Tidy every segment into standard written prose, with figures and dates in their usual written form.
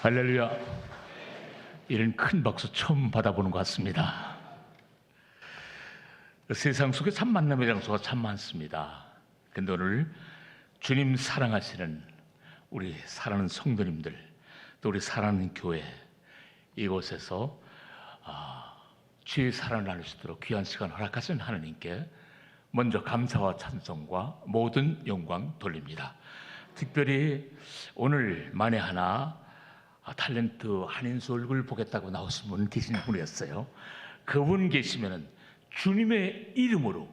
할렐루야. 이런 큰 박수 처음 받아보는 것 같습니다. 세상 속에 참 만남의 장소가 참 많습니다. 근데 오늘 주님 사랑하시는 우리 사랑하는 성도님들, 또 우리 사랑하는 교회, 이곳에서 주의 사랑을 나눌 수 있도록 귀한 시간 허락하신 하나님께 먼저 감사와 찬송과 모든 영광 돌립니다. 특별히 오늘 만에 하나 탤런트 한인수 얼굴 보겠다고 나오신 분 계신 분이었어요. 그분 계시면은 주님의 이름으로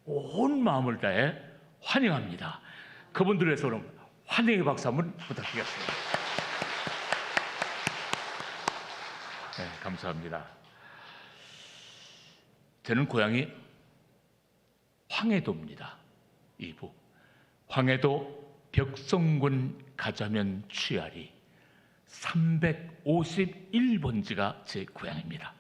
온 마음을 다해 환영합니다. 그분들을 위해서 그럼 환영의 박수 한번 부탁드리겠습니다. 네, 감사합니다. 저는 고향이 황해도입니다. 이부 황해도 벽성군 가자면 취아리 351번지가 제 고향입니다.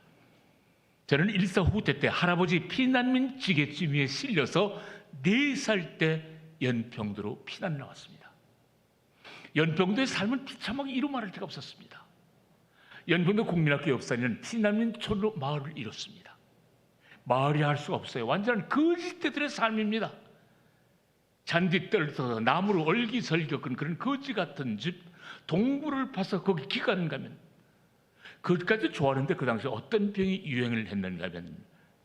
저는 일사후퇴 때 할아버지 피난민 지게짐 위에 실려서 4살 때 연평도로 피난 나왔습니다. 연평도의 삶은 비참하게 이루 말할 데가 없었습니다. 연평도 국민학교 옆산에는 피난민 촌로 마을을 이뤘습니다. 마을이 할 수가 없어요. 완전한 거지떼들의 삶입니다. 잔디 떨어서 나무로 얼기설격한 그런 거지 같은 집, 동굴을 파서 거기 기간 가면, 그것까지 좋아하는데 그 당시에 어떤 병이 유행을 했는가 하면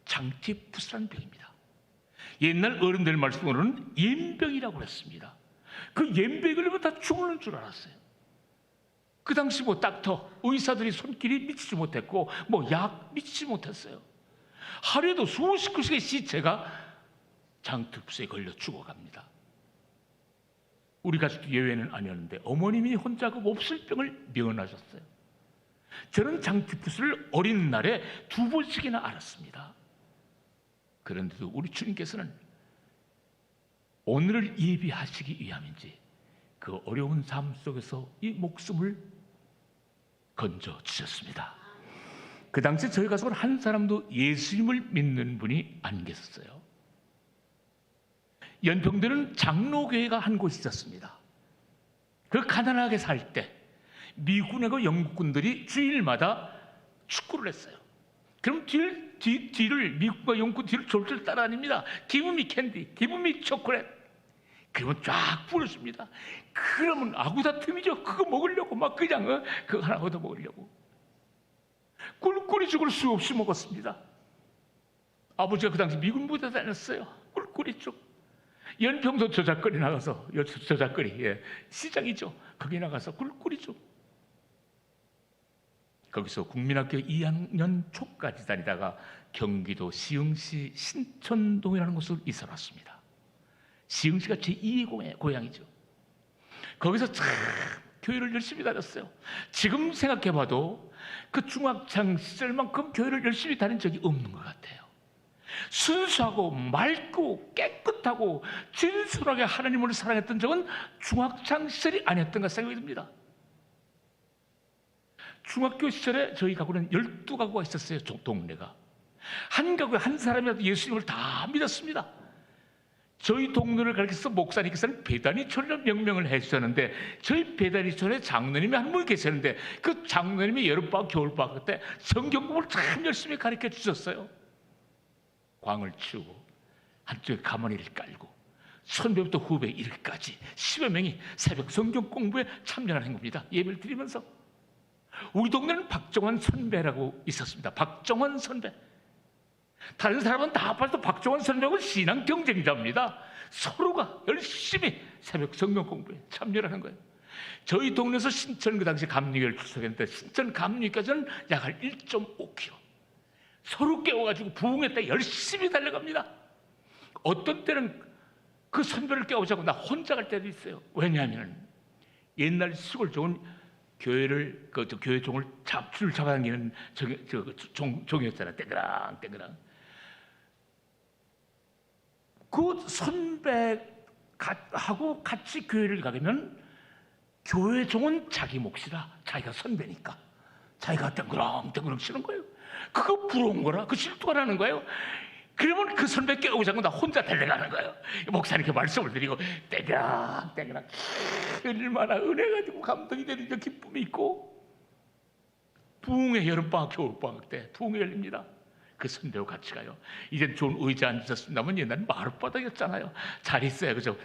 장티푸스라는 병입니다. 옛날 어른들 말씀으로는 옌병이라고 했습니다. 그 옌병이 걸리면 다 죽는 줄 알았어요. 그 당시 뭐 닥터, 의사들이 손길이 미치지 못했고 뭐 약 미치지 못했어요. 하루에도 수십 구씩의 시체가 장티푸스에 걸려 죽어갑니다. 우리 가족도 예외는 아니었는데 어머님이 혼자 그 몹쓸 병을 면하셨어요. 저는 장티푸스를 어린 날에 2번씩이나 앓았습니다. 그런데도 우리 주님께서는 오늘을 예비하시기 위함인지 그 어려운 삶 속에서 이 목숨을 건져주셨습니다. 그 당시 저희 가족은 한 사람도 예수님을 믿는 분이 안 계셨어요. 연평도는 장로교회가 한 곳이 있었습니다. 그 가난하게 살 때 미군하고 영국군들이 주일마다 축구를 했어요. 그럼 뒤를 미국과 영국 뒤를 졸졸 따라다닙니다. 기브미 캔디, 기브미 초콜릿. 그러면 쫙 뿌려줍니다. 그러면 아구다툼이죠. 그거 먹으려고 막 그냥 그거 하나 얻어 먹으려고. 꿀꿀이 죽을 수 없이 먹었습니다. 아버지가 그 당시 미군 부대 다녔어요. 꿀꿀이 쭉. 연평도 저작거리 나가서, 저작거리, 시장이죠. 거기 나가서 꿀꿀이 쭉. 거기서 국민학교 2학년 초까지 다니다가 경기도 시흥시 신천동이라는 곳으로 이사 왔습니다. 시흥시가 제2의 고향이죠. 거기서 참 교회를 열심히 다녔어요. 지금 생각해봐도 그 중학창 시절만큼 교회를 열심히 다닌 적이 없는 것 같아요. 순수하고 맑고 깨끗하고 진솔하게 하나님을 사랑했던 적은 중학창 시절이 아니었던가 생각이 듭니다. 중학교 시절에 저희 가구는 12가구가 있었어요. 동네가. 한 가구에 한 사람이라도 예수님을 다 믿었습니다. 저희 동네를 가르쳐서 목사님께서는 배단위촌이라는 명명을 해주셨는데 저희 배단위촌에 장로님이 한 분 계셨는데 그 장로님이 여름방학 겨울방학 때 성경 공부를 참 열심히 가르쳐 주셨어요. 광을 치우고 한쪽에 가마니를 깔고 선배부터 후배 일까지 10여 명이 새벽 성경 공부에 참여하는 겁니다. 예배를 드리면서 우리 동네는 박정환 선배라고 있었습니다. 박정환 선배. 다른 사람은 다 봐도 박정환 선배하고 신앙 경쟁자입니다. 서로가 열심히 새벽 성경 공부에 참여를 하는 거예요. 저희 동네에서 신천 그 당시 감리교를 출석했는데 신천 감리교까지는 약 한 1.5km. 서로 깨워가지고 부흥회 때 열심히 달려갑니다. 어떤 때는 그 선배를 깨우자고 나 혼자 갈 때도 있어요. 왜냐하면 옛날 시골 좋은 교회를 교회 종을 줄을 잡아당기는 종이었잖아요. 땡그랑. 그 선배하고 같이 교회를 가면 교회 종은 자기 몫이라 자기가 선배니까 자기가 땡그랑 치는 거예요. 그거 부러운 거라, 그 질투가 나는 거예요. 그러면 그 선배 깨우자고 나 혼자 달려가는 거예요. 목사님께 말씀을 드리고 떼그랑 얼마나 은혜 가지고 감동이 되는 그 기쁨이 있고 부흥회 여름방학 겨울방학 때 부흥회 열립니다. 그 선배와 같이 가요. 이젠 좋은 의자 앉았습니다만 옛날엔 마룻바닥이었잖아요. 잘 있어야 그저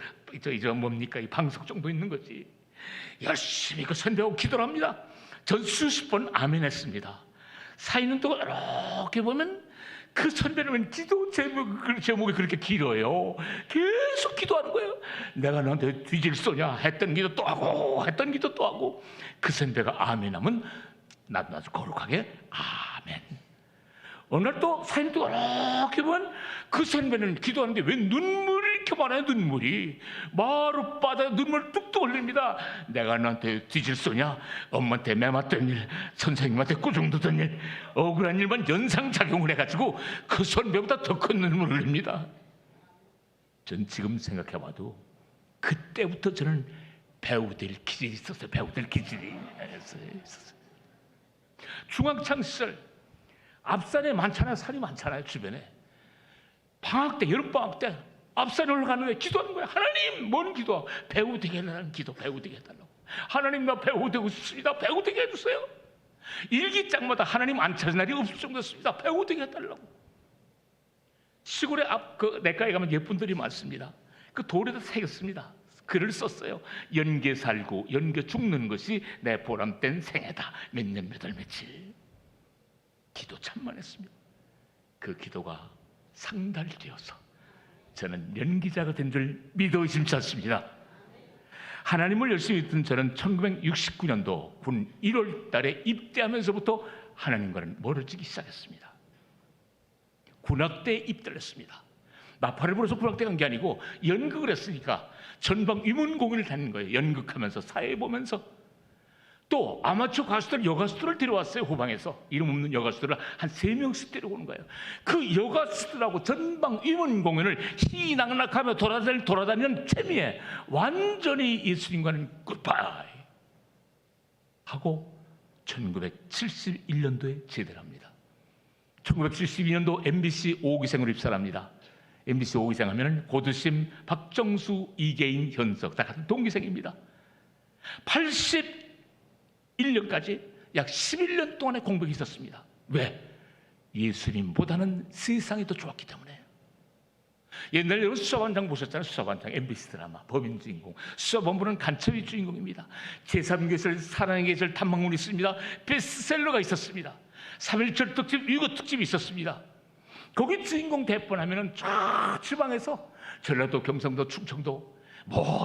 뭡니까 이 방석 정도 있는 거지. 열심히 그 선배하고 기도를 합니다. 전 수십 번 아멘했습니다. 사이는 또 이렇게 보면 그 선배는 기도 제목이 그렇게 길어요. 계속 기도하는 거예요. 내가 너한테 뒤질 소냐 했던 기도 또 하고 했던 기도 또 하고 그 선배가 아멘하면 나도 아주 거룩하게 아멘. 어느 날 또 사진 또 이렇게 보면 그 선배는 기도하는데 왜 눈물이 이렇게 많아요. 눈물이 마룻바닥에 눈물 뚝뚝 흘립니다. 내가 너한테 뒤질 소냐, 엄마한테 매맞던 일, 선생님한테 꾸중두던 일, 억울한 일만 연상작용을 해가지고 그 선배보다 더 큰 눈물을 흘립니다. 전 지금 생각해봐도 그때부터 저는 배우 될 기질이 있었어요. 배우 될 기질이 있었어요. 중학창 시절 앞산에 많잖아요. 산이 많잖아요. 주변에 방학 때 여름방학 때 앞산에 올라가는데 기도하는 거예요. 하나님 뭔 기도? 배우 되게 해달라는 기도. 배우 되게 해달라고. 하나님 나 배우 되고 싶습니다. 배우 되게 해주세요. 일기장마다 하나님 안 찾은 날이 없을 정도였습니다. 배우 되게 해달라고. 시골에 그 내과에 가면 예쁜들이 많습니다. 그 돌에다 새겼습니다. 글을 썼어요. 연계 살고 연계 죽는 것이 내 보람된 생애다. 몇 년 몇 월 며칠. 기도 참만 했습니다. 그 기도가 상달되어서 저는 연기자가 된 줄 믿어 의심치 않습니다. 하나님을 열심히 믿던 저는 1969년도 군 1월 달에 입대하면서부터 하나님과는 멀어지기 시작했습니다. 군악대에 입대를 했습니다. 나팔을 불어서 군악대 간 게 아니고 연극을 했으니까 전방 위문 공연을 다니는 거예요. 연극하면서 사회 보면서. 또 아마추어 가수들, 여가수들을 데려왔어요. 후방에서 이름 없는 여가수들을 한 3명씩 데려오는 거예요. 그 여가수들하고 전방 위문 공연을 희낙낙하며 돌아다니는 재미에 완전히 예수님과는 굿바이 하고 1971년도에 제대를 합니다. 1972년도 MBC 5기생으로 입사를 합니다. MBC 5기생 하면 고두심, 박정수, 이계인, 현석 다 같은 동기생입니다. 81년까지 약 11년 동안의 공백이 있었습니다. 왜? 예수님보다는 세상이 더 좋았기 때문에. 옛날에 여러분 수사반장 보셨잖아요. 수사반장 MBC 드라마 범인 주인공. 수사본부는 간첩이 주인공입니다. 제3계절, 사랑의 계절, 탐방문이 있습니다. 베스트셀러가 있었습니다. 3.1절 특집, 위거 특집이 있었습니다. 거기 주인공 대본하면은 저 지방에서 전라도, 경상도, 충청도,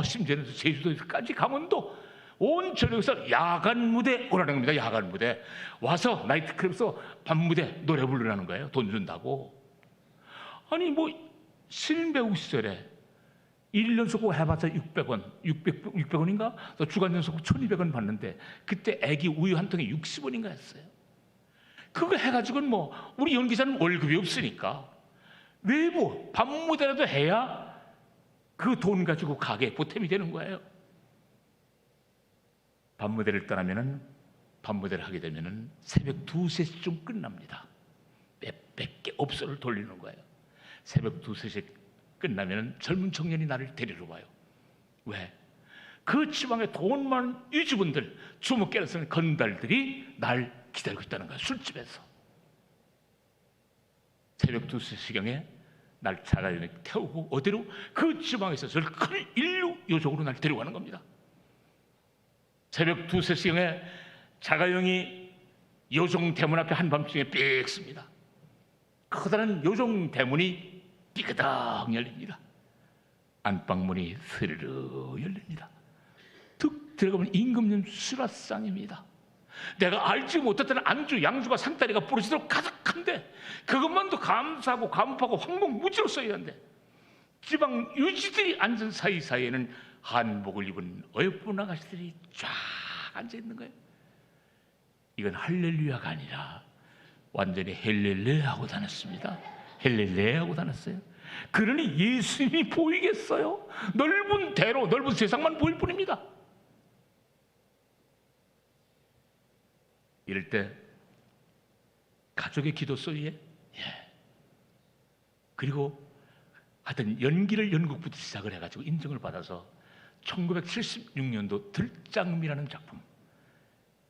심지어는 제주도까지 강원도 온 전역에서 야간 무대 오라는 겁니다. 야간 무대 와서 나이트클럽에서 밤 무대 노래 부르라는 거예요. 돈 준다고. 아니 신인 배우 시절에 1연속 해봤자 600원인가? 또 주간 연속 1200원 받는데 그때 애기 우유 한 통에 60원인가 했어요. 그거 해가지고는 우리 연기자는 월급이 없으니까 외부 밤 무대라도 해야 그 돈 가지고 가게 보탬이 되는 거예요. 밤 무대를 떠나면은 밤 무대를 하게 되면은 새벽 2~3시쯤 끝납니다. 몇백 개 업소를 돌리는 거예요. 새벽 2~3시 끝나면은 젊은 청년이 나를 데리러 와요. 왜? 그 지방에 돈 많은 유지분들, 주먹깨를 쓰는 건달들이 날 기다리고 있다는 거예요. 술집에서. 새벽 2~3시경에 날 자가용에 태우고 어디로? 그 지방에서 저를 큰 인류 요족으로 날 데려가는 겁니다. 새벽 2~3시경에 자가용이 요종 대문 앞에 한밤중에 삑 씁니다. 커다란 요종 대문이 삐그덕 열립니다. 안방문이 스르르 열립니다. 툭 들어가면 임금님 수라상입니다. 내가 알지 못했던 안주, 양주가 상다리가 부러지도록 가득한데 그것만도 감사하고 감사하고 황몽무지로 써야 하는데 지방 유지들이 앉은 사이사이에는 한복을 입은 어여쁜 아가씨들이 쫙 앉아있는 거예요. 이건 할렐루야가 아니라 완전히 헬렐레 하고 다녔습니다. 헬렐레 하고 다녔어요. 그러니 예수님이 보이겠어요? 넓은 대로 넓은 세상만 보일 뿐입니다. 이럴 때 가족의 기도 소리에 그리고 하여튼 연기를 연극부터 시작을 해가지고 인정을 받아서 1976년도 들장미라는 작품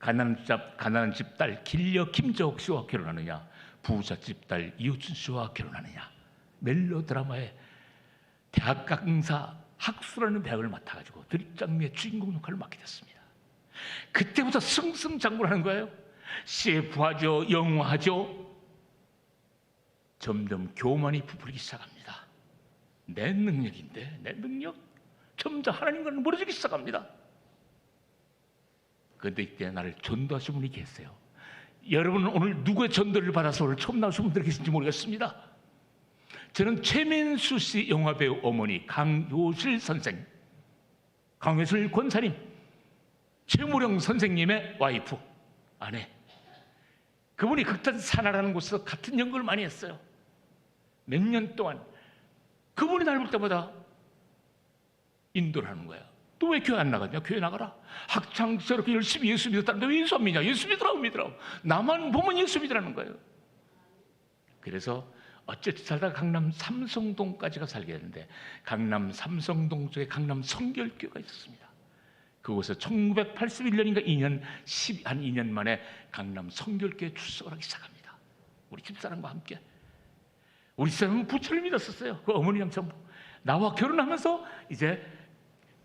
가난한 집 딸 길려 김재옥 씨와 결혼하느냐, 부잣집 딸 이우춘 씨와 결혼하느냐. 멜로드라마의 대학 강사 학수라는 배역을 맡아가지고 들장미의 주인공 역할을 맡게 됐습니다. 그때부터 승승장구를 하는 거예요. CF 하죠, 영화 하죠. 점점 교만이 부풀기 시작합니다. 내 능력인데, 내 능력? 점점 하나님과는 멀어지기 시작합니다. 그런데 이때 나를 전도하신 분이 계세요. 여러분은 오늘 누구의 전도를 받아서 오늘 처음 나오신 분들이 계신지 모르겠습니다. 저는 최민수 씨 영화배우 어머니 강효실 선생, 강효실 권사님, 최무령 선생님의 와이프, 아내. 그분이 극단 산하라는 곳에서 같은 연구를 많이 했어요. 몇 년 동안 그분이 날 볼 때마다 인도를 하는 거야. 또 왜 교회 안 나가냐? 교회 나가라. 학창 저렇게 열심히 예수 믿었다는데 왜 예수 안 믿냐? 예수 믿으라고. 나만 보면 예수 믿으라는 거예요. 그래서 어쨌든 살다가 강남 삼성동까지가 살게 됐는데, 강남 삼성동 쪽에 강남 성결교회가 있었습니다. 그곳에 1981년인가 2년, 한 2년 만에 강남 성결교회에 출석을 하기 시작합니다. 우리 집사람과 함께. 우리 집사람은 부처를 믿었었어요. 그 어머니랑 전부. 나와 결혼하면서 이제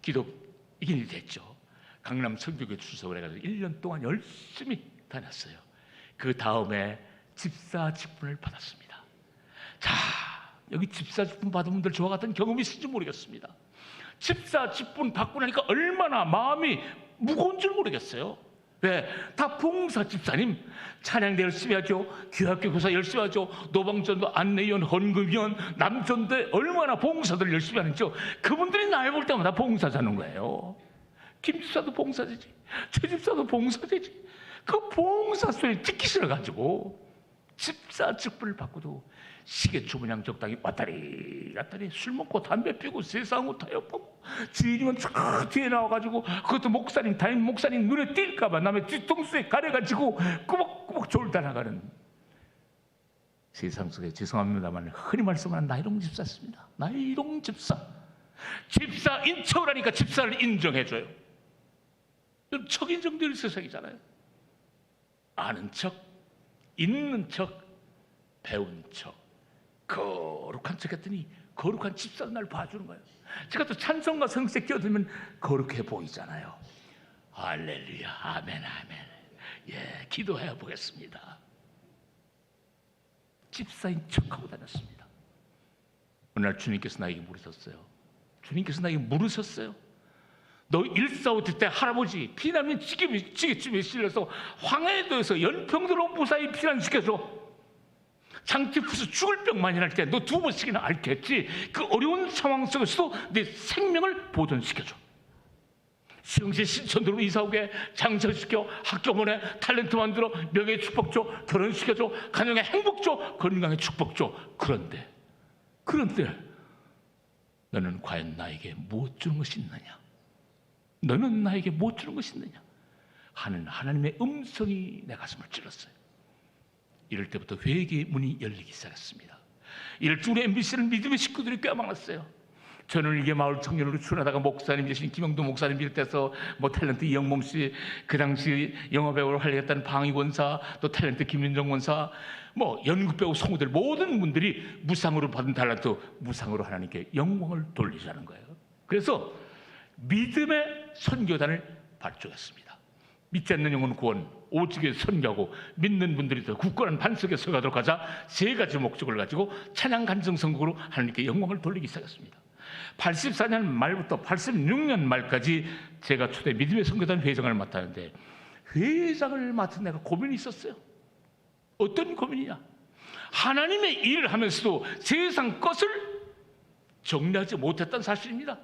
기독인이 됐죠. 강남 성결교회 출석을 해가지고 1년 동안 열심히 다녔어요. 그 다음에 집사 직분을 받았습니다. 자, 여기 집사 직분 받은 분들 저와 같은 경험이 있을지 모르겠습니다. 집사 직분 받고 나니까 얼마나 마음이 무거운 줄 모르겠어요. 왜? 다 봉사 집사님. 찬양대 열심히 하죠. 교학교 교사 열심히 하죠. 노방전도, 안내위원, 헌금위원, 남전대 얼마나 봉사들 열심히 하는지요. 그분들이 날 볼 때마다 봉사자는 거예요. 김 집사도 봉사되지, 최 집사도 봉사되지. 그 봉사 소리 듣기 싫어가지고 집사 직분을 받고도 시계추분양 적당히 왔다리 갔다리 술 먹고 담배 피고 세상으로 타협하고, 주인이면 쫙 뒤에 나와가지고 그것도 목사님, 담임 목사님 눈에 띌까봐 남의 뒤통수에 가려가지고 꾸벅꾸벅 졸다 나가는, 세상 속에 죄송합니다만 흔히 말씀하는 나이롱 집사였습니다. 나이롱 집사. 집사인 척을 하니까 집사를 인정해줘요. 척 인정되는 세상이잖아요. 아는 척, 있는 척, 배운 척, 거룩한 척 했더니 거룩한 집사가 날 봐주는 거예요. 제가 또 찬송과 성세 끼어들면 거룩해 보이잖아요. 할렐루야, 아멘, 아멘. 예, 기도해 보겠습니다. 집사인 척하고 다녔습니다. 어느 날 주님께서 나에게 물으셨어요. 주님께서 나에게 물으셨어요. 너 145 때 할아버지 피난민 지게쯤에 실려서 황해도에서 연평도로 무사히 피난시켜줘. 장티푸스 죽을 병만이 날 때 너 2번씩이나 앓겠지. 그 어려운 상황 속에서도 내 생명을 보존시켜줘. 시흥시 신천도로 이사오게, 장성시켜, 학교 보내, 탤런트 만들어, 명예의 축복 줘, 결혼시켜줘, 가정의 행복 줘, 건강의 축복 줘. 그런데 너는 과연 나에게 무엇 주는 것이 있느냐? 너는 나에게 무엇 주는 것이 있느냐? 하는 하나님의 음성이 내 가슴을 찔렀어요. 이럴 때부터 회개의 문이 열리기 시작했습니다. 이럴 때 우리 MBC는 믿음의 식구들이 꽤 많았어요. 저는 이게 마을 청년으로 출연하다가 목사님 되신 김영도 목사님 비롯해서 뭐 탤런트 이영몸 씨, 그 당시 영화배우로 활약했던 방희 권사, 또 탤런트 김윤정 권사, 뭐 연극배우 성우들 모든 분들이 무상으로 받은 탤런트 무상으로 하나님께 영광을 돌리자는 거예요. 그래서 믿음의 선교단을 발족했습니다. 믿지 않는 영혼 구원, 오직에 선교하고 믿는 분들이 더 굳건한 반석에 서가도록 하자, 3가지 목적을 가지고 찬양 간증 선곡으로 하나님께 영광을 돌리기 시작했습니다. 84년 말부터 86년 말까지 제가 초대 믿음의 선교단 회장을 맡았는데, 회장을 맡은 내가 고민이 있었어요. 어떤 고민이냐? 하나님의 일을 하면서도 세상 것을 정리하지 못했다는 사실입니다.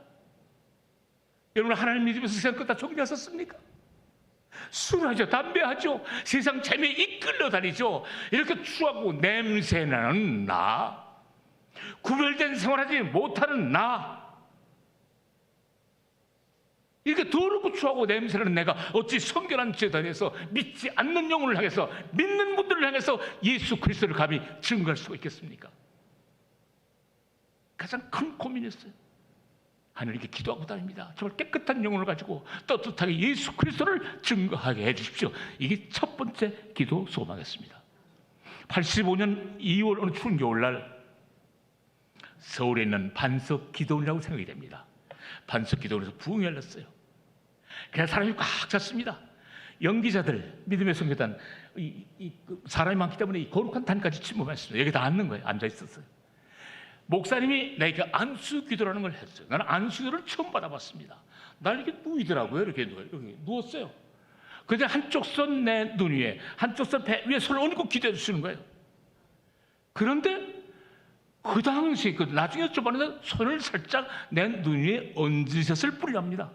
여러분, 하나님 믿으면서 세상 것 다 정리하셨습니까? 술하죠, 담배하죠, 세상 재미에 이끌려 다니죠. 이렇게 추하고 냄새나는 나, 구별된 생활하지 못하는 나, 이렇게 더럽고 추하고 냄새나는 내가 어찌 성결한 재단에서 믿지 않는 영혼을 향해서, 믿는 분들을 향해서 예수 그리스도를 감히 증거할 수가 있겠습니까? 가장 큰 고민이었어요. 하나님께 기도하고 다닙니다. 정말 깨끗한 영혼을 가지고 떳떳하게 예수 그리스도를 증거하게 해주십시오. 이게 첫 번째 기도 소망이었습니다. 85년 2월 어느 추운 겨울날 서울에 있는 반석 기도원이라고 생각이 됩니다. 반석 기도원에서 부흥이 열렸어요. 그냥 사람이 꽉 찼습니다. 연기자들, 믿음의 선교단, 사람이 많기 때문에 이 거룩한 단까지 침범했습니다. 여기 다 앉는 거예요. 앉아 있었어요. 목사님이 나에게 안수기도라는 걸 했어요. 나는 안수기도를 처음 받아봤습니다. 날 이렇게 누이더라고요. 이렇게 여기 누웠어요. 그냥 한쪽 손 내 눈 위에, 한쪽 손 배 위에 손을 얹고 기도해 주시는 거예요. 그런데 그 당시, 나중에 여쭤봤는데 손을 살짝 내 눈 위에 얹으셨을 뿐이랍니다.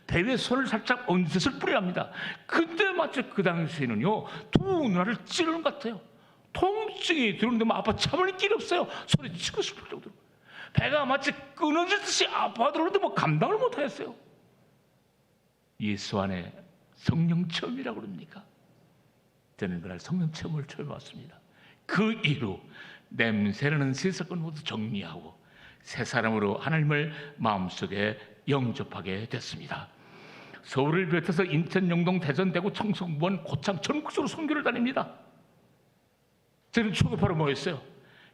배 위에 손을 살짝 얹으셨을 뿐이랍니다. 근데 마치 그 당시에는요, 두 눈알을 찌르는 것 같아요. 통증이 들었는데 뭐 아파 참을 길이 없어요. 소리 치고 싶을 정도로. 배가 마치 끊어지듯이 아파들었는데 뭐 감당을 못하겠어요. 예수 안에 성령 체험이라고 그럽니까? 저는 그날 성령 체험을 처음 해봤습니다. 그 이후 냄새나는 세상을 모두 정리하고 새 사람으로 하나님을 마음속에 영접하게 됐습니다. 서울을 비롯해서 인천, 영동, 대전, 대구, 청송, 무안, 고창 전국적으로 선교를 다닙니다. 저는 초급하러 모였어요.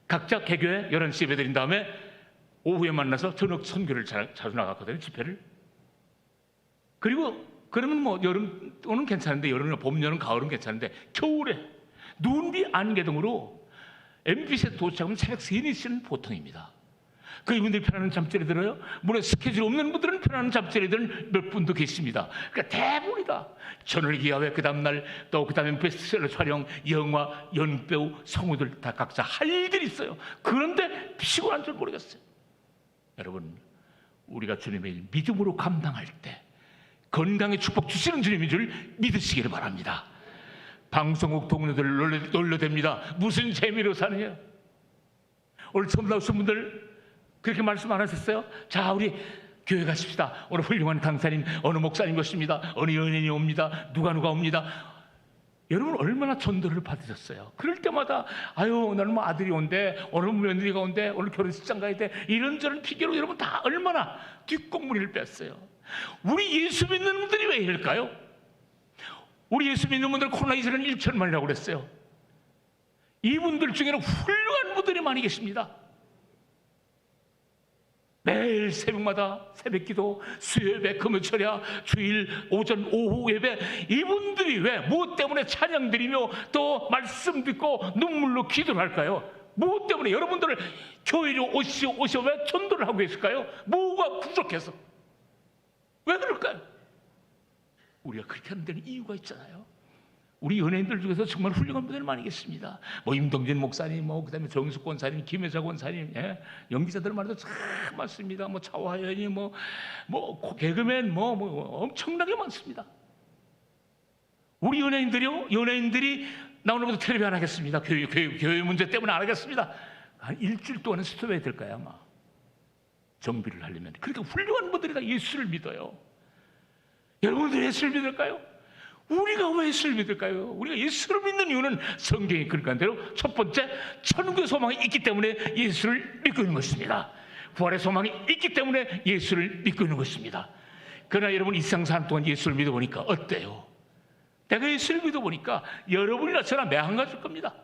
각자 개교에 11시 예배 드린 다음에 오후에 만나서 저녁 선교를 자주 나갔거든요. 집회를. 그리고 그러면 뭐 여름은 괜찮은데, 여름은 봄, 여름, 가을은 괜찮은데 겨울에 눈비 안개등으로 MBC에 도착하면 새벽 3, 4시는 보통입니다. 그 이분들이 편안한 잠자리 들어요. 물론 스케줄 없는 분들은 편안한 잠자리 드는 몇 분도 계십니다. 그러니까 대부분이다. 전월기야회 그 다음날 또 그 다음에 베스트셀러 촬영, 영화, 연배우, 성우들 다 각자 할 일들이 있어요. 그런데 피곤한 줄 모르겠어요. 여러분, 우리가 주님의 믿음으로 감당할 때 건강의 축복 주시는 주님인 줄 믿으시기를 바랍니다. 방송국 동료들 놀려댑니다. 무슨 재미로 사느냐. 오늘 처음 나오신 분들 그렇게 말씀 안 하셨어요? 자, 우리 교회 가십시다. 오늘 훌륭한 강사님, 어느 목사님 오십니다. 어느 연예인이 옵니다. 누가 옵니다. 여러분 얼마나 전도를 받으셨어요? 그럴 때마다 아유, 오늘 뭐 아들이 온대, 오늘 며느리가 온대, 오늘 결혼식장 가야 돼, 이런저런 핑계로 여러분 다 얼마나 뒷공무니를 뺐어요. 우리 예수 믿는 분들이 왜 이럴까요? 우리 예수 믿는 분들 코로나 이전에는 1천만이라고 그랬어요. 이분들 중에는 훌륭한 분들이 많이 계십니다. 매일 새벽마다 새벽기도, 수요예배, 금요철야, 주일 오전 오후 예배, 이분들이 왜 무엇 때문에 찬양 드리며 또 말씀 듣고 눈물로 기도를 할까요? 무엇 때문에 여러분들을 교회로 오시오 왜 전도를 하고 계실까요? 뭐가 부족해서? 왜 그럴까요? 우리가 그렇게 하는 데는 이유가 있잖아요. 우리 연예인들 중에서 정말 훌륭한 분들 많이 계십니다. 뭐 임동진 목사님, 뭐 그다음에 정숙 권사님, 김혜자 권사님, 예? 연기자들 말도 참 많습니다. 뭐 차화연이, 뭐 개그맨, 뭐 엄청나게 많습니다. 우리 연예인들이 나오는 것도 텔레비 안 하겠습니다. 교회 문제 때문에 안 하겠습니다. 한 일주일 동안은 스톱해야 될까요, 아마? 정비를 하려면. 그러니까 훌륭한 분들이 다 예수를 믿어요. 여러분들 예수를 믿을까요? 우리가 왜 예수를 믿을까요? 우리가 예수를 믿는 이유는 성경이 그러니까 대로 첫 번째, 천국의 소망이 있기 때문에 예수를 믿고 있는 것입니다. 부활의 소망이 있기 때문에 예수를 믿고 있는 것입니다. 그러나 여러분 이 세상 사람 동안 예수를 믿어보니까 어때요? 내가 예수를 믿어보니까 여러분이나 저나 매한가질 겁니다.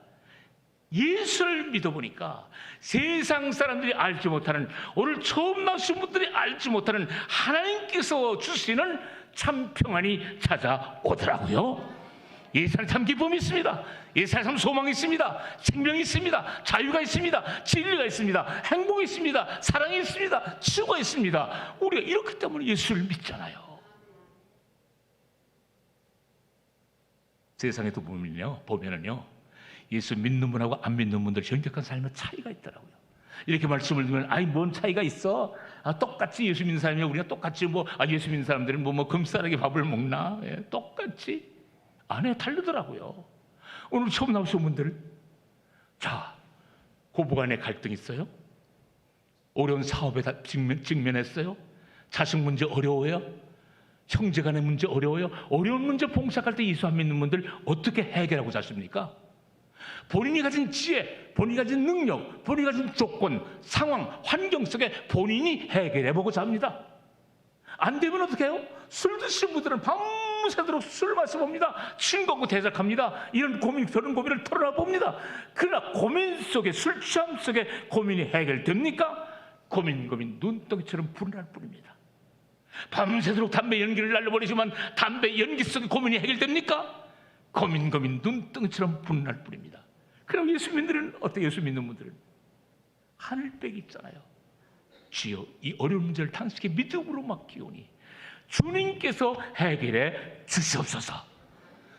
예수를 믿어보니까 세상 사람들이 알지 못하는, 오늘 처음 나오신 분들이 알지 못하는 하나님께서 주시는 참 평안이 찾아오더라고요. 예수는 참 기쁨이 있습니다. 예수는 참 소망이 있습니다. 생명이 있습니다. 자유가 있습니다. 진리가 있습니다. 행복이 있습니다. 사랑이 있습니다. 치유가 있습니다. 우리가 이렇기 때문에 예수를 믿잖아요. 세상에도 보면은요, 예수 믿는 분하고 안 믿는 분들 정확한 삶의 차이가 있더라고요. 이렇게 말씀을 드리면, 아이, 뭔 차이가 있어? 똑같이 예수 믿는 사람이야. 우리가 똑같이 예수 믿는 사람들은 금싸라기 밥을 먹나? 예, 똑같이. 안 해, 다르더라고요. 오늘 처음 나오신 분들, 자, 고부간에 갈등 있어요? 어려운 사업에 직면했어요? 자식 문제 어려워요? 형제간의 문제 어려워요? 어려운 문제 봉착할 때 예수 안 믿는 분들 어떻게 해결하고 자십니까? 본인이 가진 지혜, 본인이 가진 능력, 본인이 가진 조건, 상황, 환경 속에 본인이 해결해보고자 합니다. 안 되면 어떻게 해요? 술 드신 분들은 밤새도록 술 마셔봅니다. 친구하고 대작합니다. 이런 고민, 저런 고민을 털어놔 봅니다. 그러나 고민 속에, 술 취함 속에 고민이 해결됩니까? 고민 눈덩이처럼 불이 날 뿐입니다. 밤새도록 담배 연기를 날려버리지만 담배 연기 속에 고민이 해결됩니까? 고민 눈덩이처럼 불이 날 뿐입니다. 그럼 예수 믿는 어때? 예수 믿는 분들은 하늘백이 있잖아요. 주여, 이 어려운 문제를 당신께 믿음으로 맡기오니 주님께서 해결해 주시옵소서.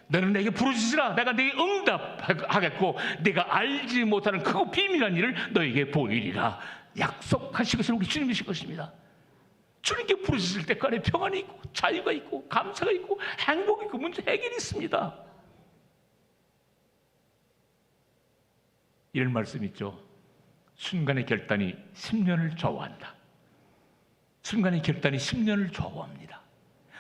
너는 내게 부르짖으라, 내가 네게 응답하겠고 네가 알지 못하는 크고 비밀한 일을 너에게 보이리라 약속하신 것은 우리 주님이신 것입니다. 주님께 부르짖을 때 그 안에 평안이 있고 자유가 있고 감사가 있고 행복이 있고 문제 해결이 있습니다. 이런 말씀 있죠. 순간의 결단이 10년을 좌우한다. 순간의 결단이 10년을 좌우합니다.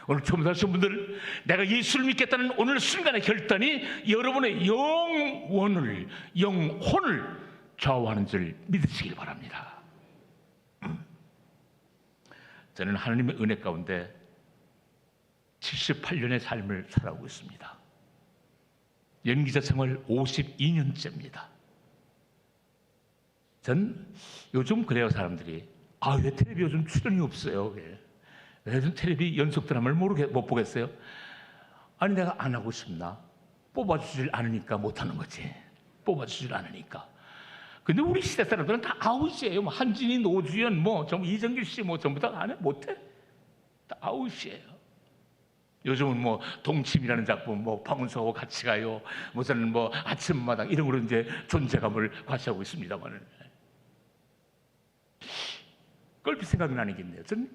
오늘 처음 사신 분들, 내가 예수를 믿겠다는 오늘 순간의 결단이 여러분의 영혼을 좌우하는 줄 믿으시길 바랍니다. 저는 하나님의 은혜 가운데 78년의 삶을 살아오고 있습니다. 연기자 생활 52년째입니다. 전 요즘 그래요. 사람들이 왜 텔레비 요즘 출연이 없어요? 왜 요즘 텔레비 연속 드라마를 못 보겠어요? 아니 내가 안 하고 싶나? 뽑아주질 않으니까 못하는 거지. 뽑아주질 않으니까. 근데 우리 시대 사람들은 다 아웃이에요. 뭐 한진이, 노주현, 이정길 씨 전부 다 안 해? 못해? 다 아웃이에요. 요즘은 동침이라는 작품, 박문서하고 같이 가요. 저는 아침마당 이런 걸로 이제 존재감을 과시하고 있습니다만은. 껄핏 생각이 나는 게 있네요. 전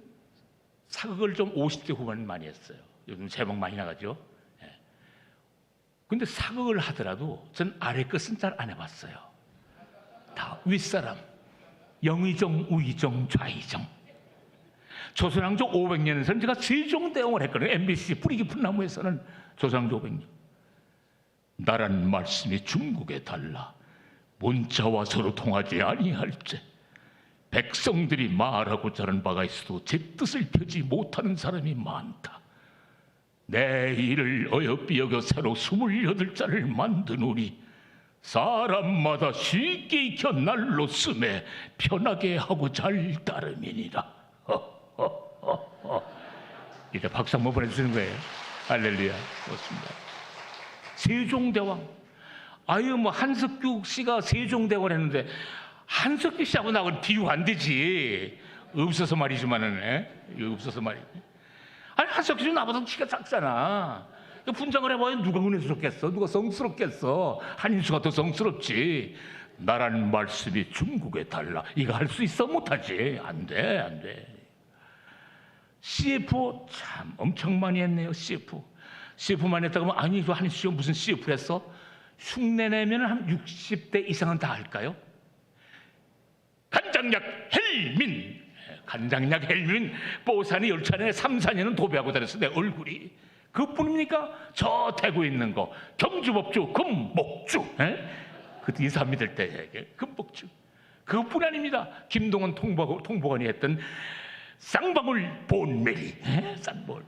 사극을 좀 50대 후반 많이 했어요. 요즘 제목 많이 나가죠. 근데 사극을 하더라도 전 아래 것은 잘 안 해봤어요. 다 윗사람, 영의정, 우의정, 좌의정. 조선왕조 500년에서는 제가 세종대왕을 했거든요. MBC 뿌리 깊은 나무에서는 조선왕조 500년. 나란 말씀이 중국에 달라 문자와 서로 통하지 아니할지 백성들이 말하고자 하는 바가 있어도 제 뜻을 펴지 못하는 사람이 많다. 내 일을 어여삐 여겨 새로 28자를 만드노니 사람마다 쉽게 익혀 날로 쓰매 편하게 하고 잘 따름이니라. 이제 박수 한번 보내주시는 거예요. 할렐루야. 고맙습니다. 세종대왕. 한석규 씨가 세종대왕을 했는데 한석규 씨하고 나하고는 비교가 안 되지. 없어서 말이지만은, 없어서 말이지. 한석규 씨 나보다 키가 작잖아. 분장을 해봐야 누가 은혜스럽겠어? 누가 성스럽겠어? 한인수가 더 성스럽지. 나라는 말씀이 중국에 달라. 이거 할 수 있어? 못하지. 안 돼. CF 참 엄청 많이 했네요. CF 많이 했다고 하면 아니, 한인수 씨가 무슨 CF 했어? 흉내 내면 한 60대 이상은 다 할까요? 간장약 헬민 뽀산이 열차에 3-4년은 도배하고 다녔어. 내 얼굴이 그뿐입니까? 저 대구에 있는 거 경주법주 금목주, 그때 이사 믿을 때 금목주 그뿐 아닙니다. 김동원 통보관이 했던 쌍방울 본메리, 쌍방울.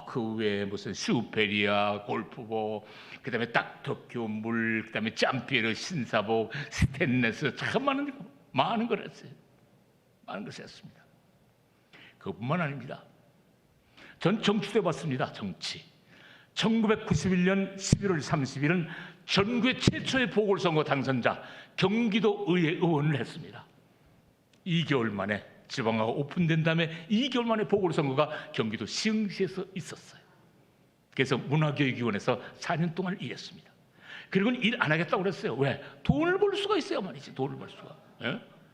그 외에 무슨 슈페리아, 골프복, 그다음에 닥터큐 물, 그다음에 짬피에르 신사복, 스테인레스 참 많은 걸 했어요. 많은 것을 했습니다. 그뿐만 아닙니다. 전 정치도 해봤습니다. 정치. 1991년 11월 30일은 전국의 최초의 보궐선거 당선자 경기도 의회 의원을 했습니다. 2개월 만에 지방화가 오픈된 다음에 2개월 만에 보궐선거가 경기도 시흥시에서 있었어요. 그래서 문화교육위원회에서 4년 동안 일했습니다. 그리고는 일 안 하겠다고 그랬어요. 왜? 돈을 벌 수가 있어야 말이지. 돈을 벌 수가.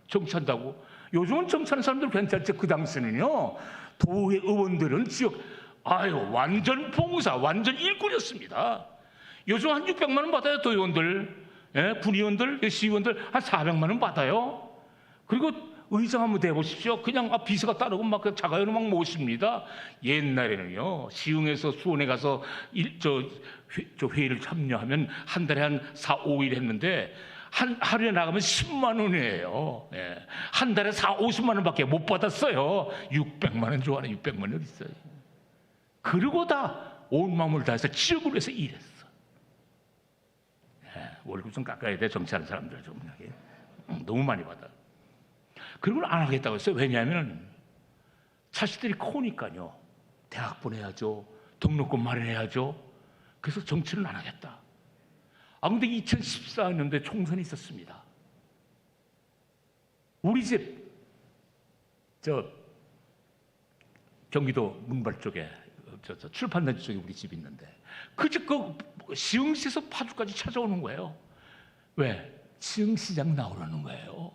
정치한다고. 요즘은 정치하는 사람들 괜찮지. 그 당시는요. 도의 의원들은 지역 완전 봉사, 완전 일꾼이었습니다. 요즘 한 600만 원 받아요. 도의원들, 군의원들, 시의원들 한 400만 원 받아요. 그리고 의장 한번 대보십시오. 그냥 비서가 따르고 막 자가용으로 막 모십니다. 옛날에는요, 시흥에서 수원에 가서 회의를 참여하면 한 달에 한 4, 5일 했는데 하루에 나가면 10만 원이에요. 예. 한 달에 4, 50만 원밖에 못 받았어요. 600만 원 좋아하는 600만 원 어디 있어요. 그러고 다 온 마음을 다해서 지역을 위해서 일했어. 예. 월급 좀 깎아야 돼. 정치하는 사람들 좀 너무 많이 받아. 그런 걸 안 하겠다고 했어요. 왜냐하면 자식들이 커니까요. 대학 보내야죠. 등록금 마련해야죠. 그래서 정치를 안 하겠다. 근데 2014년도에 총선이 있었습니다. 우리 집, 경기도 문발 쪽에, 출판단지 쪽에 우리 집이 있는데, 그 집, 시흥시에서 파주까지 찾아오는 거예요. 왜? 시흥시장 나오라는 거예요.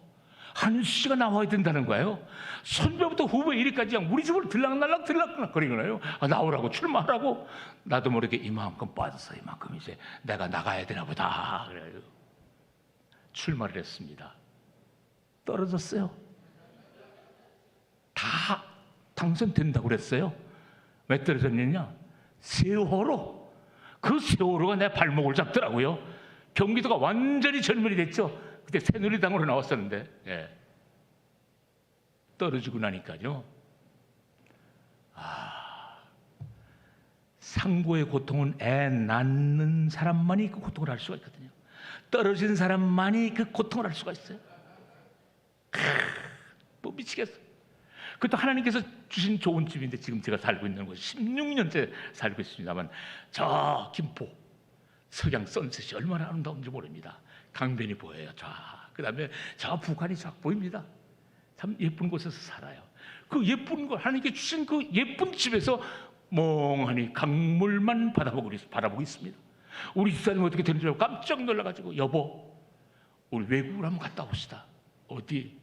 한윤수 씨가 나와야 된다는 거예요. 선배부터 후배 1위까지 그냥 우리 집으로 들락날락 거리거든요. 나오라고, 출마하라고. 나도 모르게 이만큼 빠졌어. 이만큼 이제 내가 나가야 되나 보다. 그래요. 출마를 했습니다. 떨어졌어요. 다 당선된다고 그랬어요. 왜 떨어졌느냐? 세월호. 그 세월호가 내 발목을 잡더라고요. 경기도가 완전히 전멸이 됐죠. 그때 새누리당으로 나왔었는데, 예. 떨어지고 나니까요. 상고의 고통은 애 낳는 사람만이 그 고통을 알 수가 있거든요. 떨어진 사람만이 그 고통을 알 수가 있어요. 뭐 미치겠어. 그것도 하나님께서 주신 좋은 집인데 지금 제가 살고 있는 곳 16년째 살고 있습니다만 저 김포 석양 선셋이 얼마나 아름다운지 모릅니다. 강변이 보여요. 그 다음에 저 북한이 쫙 보입니다. 참 예쁜 곳에서 살아요. 그 예쁜 거 하나님께 주신 그 예쁜 집에서 멍하니 강물만 바라보고 있습니다. 우리 집사님 어떻게 되는 줄 알고 깜짝 놀라가지고 여보 우리 외국으로 한번 갔다 옵시다. 어디?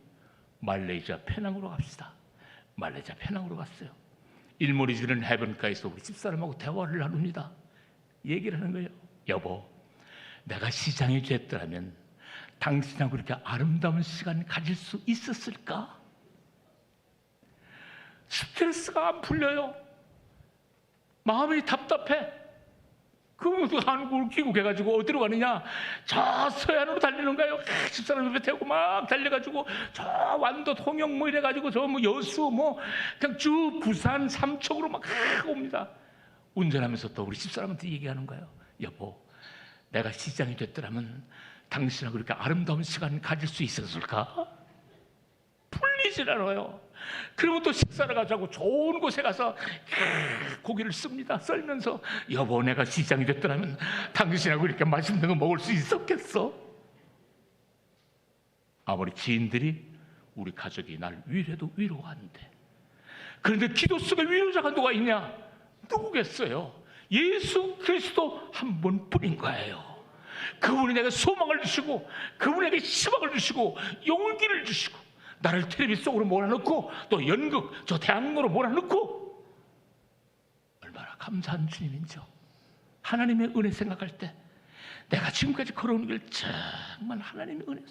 말레이시아 페낭으로 갑시다. 말레이시아 페낭으로 갔어요. 일몰이 지는 해변가에서 우리 집사람하고 대화를 나눕니다. 얘기를 하는 거예요. 여보 내가 시장이 됐더라면 당신하고 그렇게 아름다운 시간 가질 수 있었을까? 스트레스가 안 풀려요. 마음이 답답해. 그러면서 한국을 귀국해가지고 어디로 가느냐? 저 서해안으로 달리는 거예요. 집사람 옆에 태우고 막 달려가지고 저 완도 통영 뭐 이래가지고 저 뭐 여수 뭐 그냥 쭉 부산 삼척으로 막 옵니다. 운전하면서 또 우리 집사람한테 얘기하는 거예요. 여보 내가 시장이 됐더라면 당신하고 그렇게 아름다운 시간 가질 수 있었을까? 풀리질 않아요. 그러면 또 식사를 가자고 좋은 곳에 가서 고기를 썰면서 여보 내가 시장이 됐더라면 당신하고 이렇게 맛있는 거 먹을 수 있었겠어? 아무리 지인들이 우리 가족이 날 위로해도 위로가 안 돼. 그런데 기도 속에 위로자가 누가 있냐? 누구겠어요? 예수 그리스도 한 분뿐인 거예요. 그분이 내게 소망을 주시고 그분에게 희망을 주시고 용기를 주시고 나를 텔레비 속으로 몰아넣고 또 연극 저 대학로로 몰아넣고 얼마나 감사한 주님인지요. 하나님의 은혜 생각할 때 내가 지금까지 걸어오는 길 정말 하나님의 은혜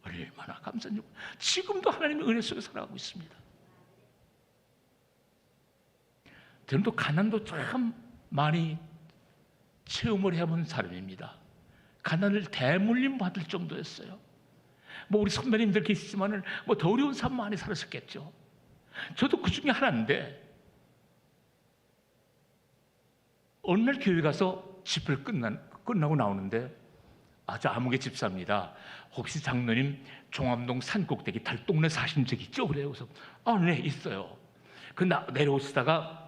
얼마나 감사한지. 지금도 하나님의 은혜 속에 살아가고 있습니다. 저는 또 가난도 참 많이 체험을 해본 사람입니다. 가난을 대물림 받을 정도였어요. 뭐 우리 선배님들 계시지만은 뭐 더 어려운 삶 많이 살았었겠죠. 저도 그 중에 하나인데 어느 날 교회 가서 집회를 끝나고 나오는데 저 아무개 집사입니다. 혹시 장로님 종암동 산꼭대기 달동네 사신 적 있죠? 그래요. 그래서 네 있어요. 내려오시다가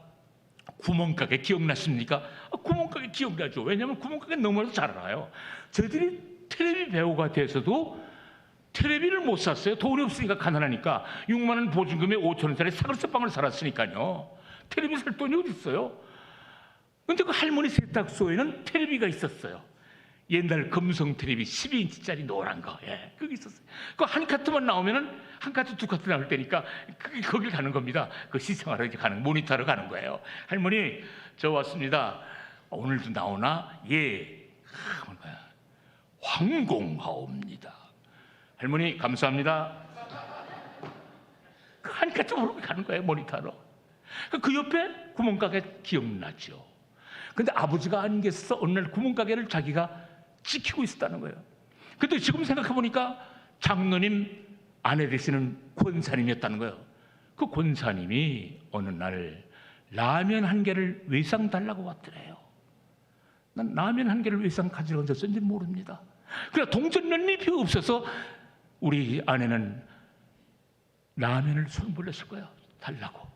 구멍가게 기억나십니까? 구멍가게 기억나죠. 왜냐하면 구멍가게 너무나도 잘 알아요. 저희들이 텔레비 배우가 돼서도 텔레비를 못 샀어요. 돈이 없으니까 가난하니까 6만 원 보증금에 5천 원짜리 사글세방을 살았으니까요. 텔레비 살 돈이 어디 있어요? 근데 그 할머니 세탁소에는 텔레비가 있었어요. 옛날 금성 텔레비 12인치짜리 노란 거, 그게 있었어요. 그 한 카트만 나오면은 한 카트 두 카트 나올 때니까 거길 가는 겁니다. 그 시청하러 이제 모니터하러 가는 거예요. 할머니 저 왔습니다. 오늘도 나오나? 예. 황공하옵니다. 할머니 감사합니다. 갈지 모르고 가는 거예요, 모니터로. 그 옆에 구멍가게 기억나죠. 근데 아버지가 안 계셔서 어느 날 구멍가게를 자기가 지키고 있었다는 거예요. 근데 지금 생각해보니까 장로님 아내 되시는 권사님이었다는 거예요. 그 권사님이 어느 날 라면 한 개를 외상 달라고 왔더래요. 난 라면 한 개를 외상 가지러 온 적인지 모릅니다. 그러나 동전 면잎이 없어서 우리 아내는 라면을 손 벌렸을 거예요. 달라고.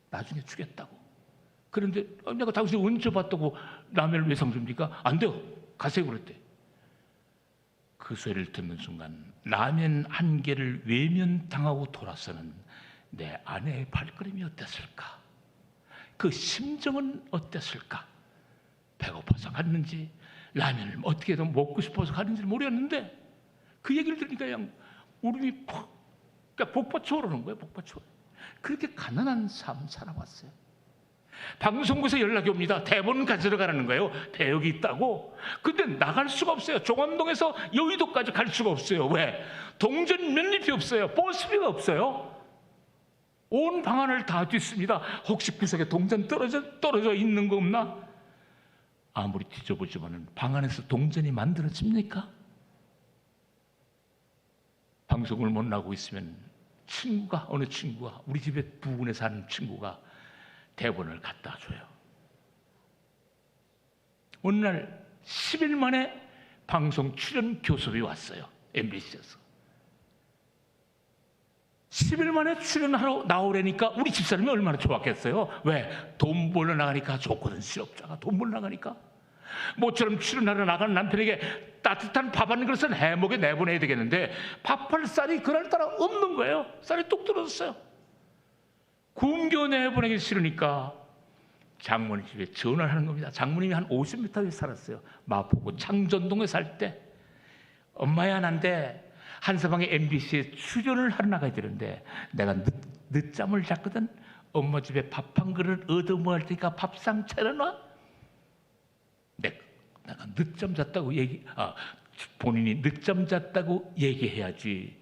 나중에 주겠다고. 그런데 내가 당신 언제 봤다고 라면을 외상 줍니까? 안 돼요. 가세요 그랬대. 그 소리를 듣는 순간 라면 한 개를 외면당하고 돌아서는 내 아내의 발걸음이 어땠을까? 그 심정은 어땠을까? 배고파서 갔는지 라면을 어떻게든 먹고 싶어서 갔는지 모르겠는데 그 얘기를 들으니까 그냥 울음이 퍽 그러니까 복받쳐 오르는 거예요. 복받쳐. 그렇게 가난한 삶 살아왔어요. 방송국에서 연락이 옵니다. 대본 가지러 가라는 거예요. 대역이 있다고. 근데 나갈 수가 없어요. 종암동에서 여의도까지 갈 수가 없어요. 왜? 동전 면잎이 없어요. 버스비가 없어요. 온 방안을 다 뒤습니다. 혹시 구석에 동전 떨어져 있는 거 없나? 아무리 뒤져보지만은 방 안에서 동전이 만들어집니까? 방송을 못 나고 있으면 어느 친구가 우리 집에 부근에 사는 친구가 대본을 갖다 줘요. 어느 날 10일 만에 방송 출연 교섭이 왔어요. MBC에서 10일 만에 출연하러 나오려니까 우리 집사람이 얼마나 좋았겠어요. 왜? 돈 벌러 나가니까 좋거든. 실업자가 돈 벌러 나가니까. 모처럼 출연하러 나가는 남편에게 따뜻한 밥 한 그릇은 해먹여 내보내야 되겠는데 밥할 쌀이 그날따라 없는 거예요. 쌀이 뚝 떨어졌어요. 굶겨 내보내기 싫으니까 장모님 집에 전화를 하는 겁니다. 장모님이 한 50m 위에 살았어요. 마포구 창전동에 살 때. 엄마야, 난데 한서방의 MBC에 출연을 하러 나가야 되는데 내가 늦잠을 잤거든. 엄마 집에 밥 한 그릇 얻어 먹을 테니까 밥상 차려놔. 내가 늦잠 잤다고 본인이 늦잠 잤다고 얘기해야지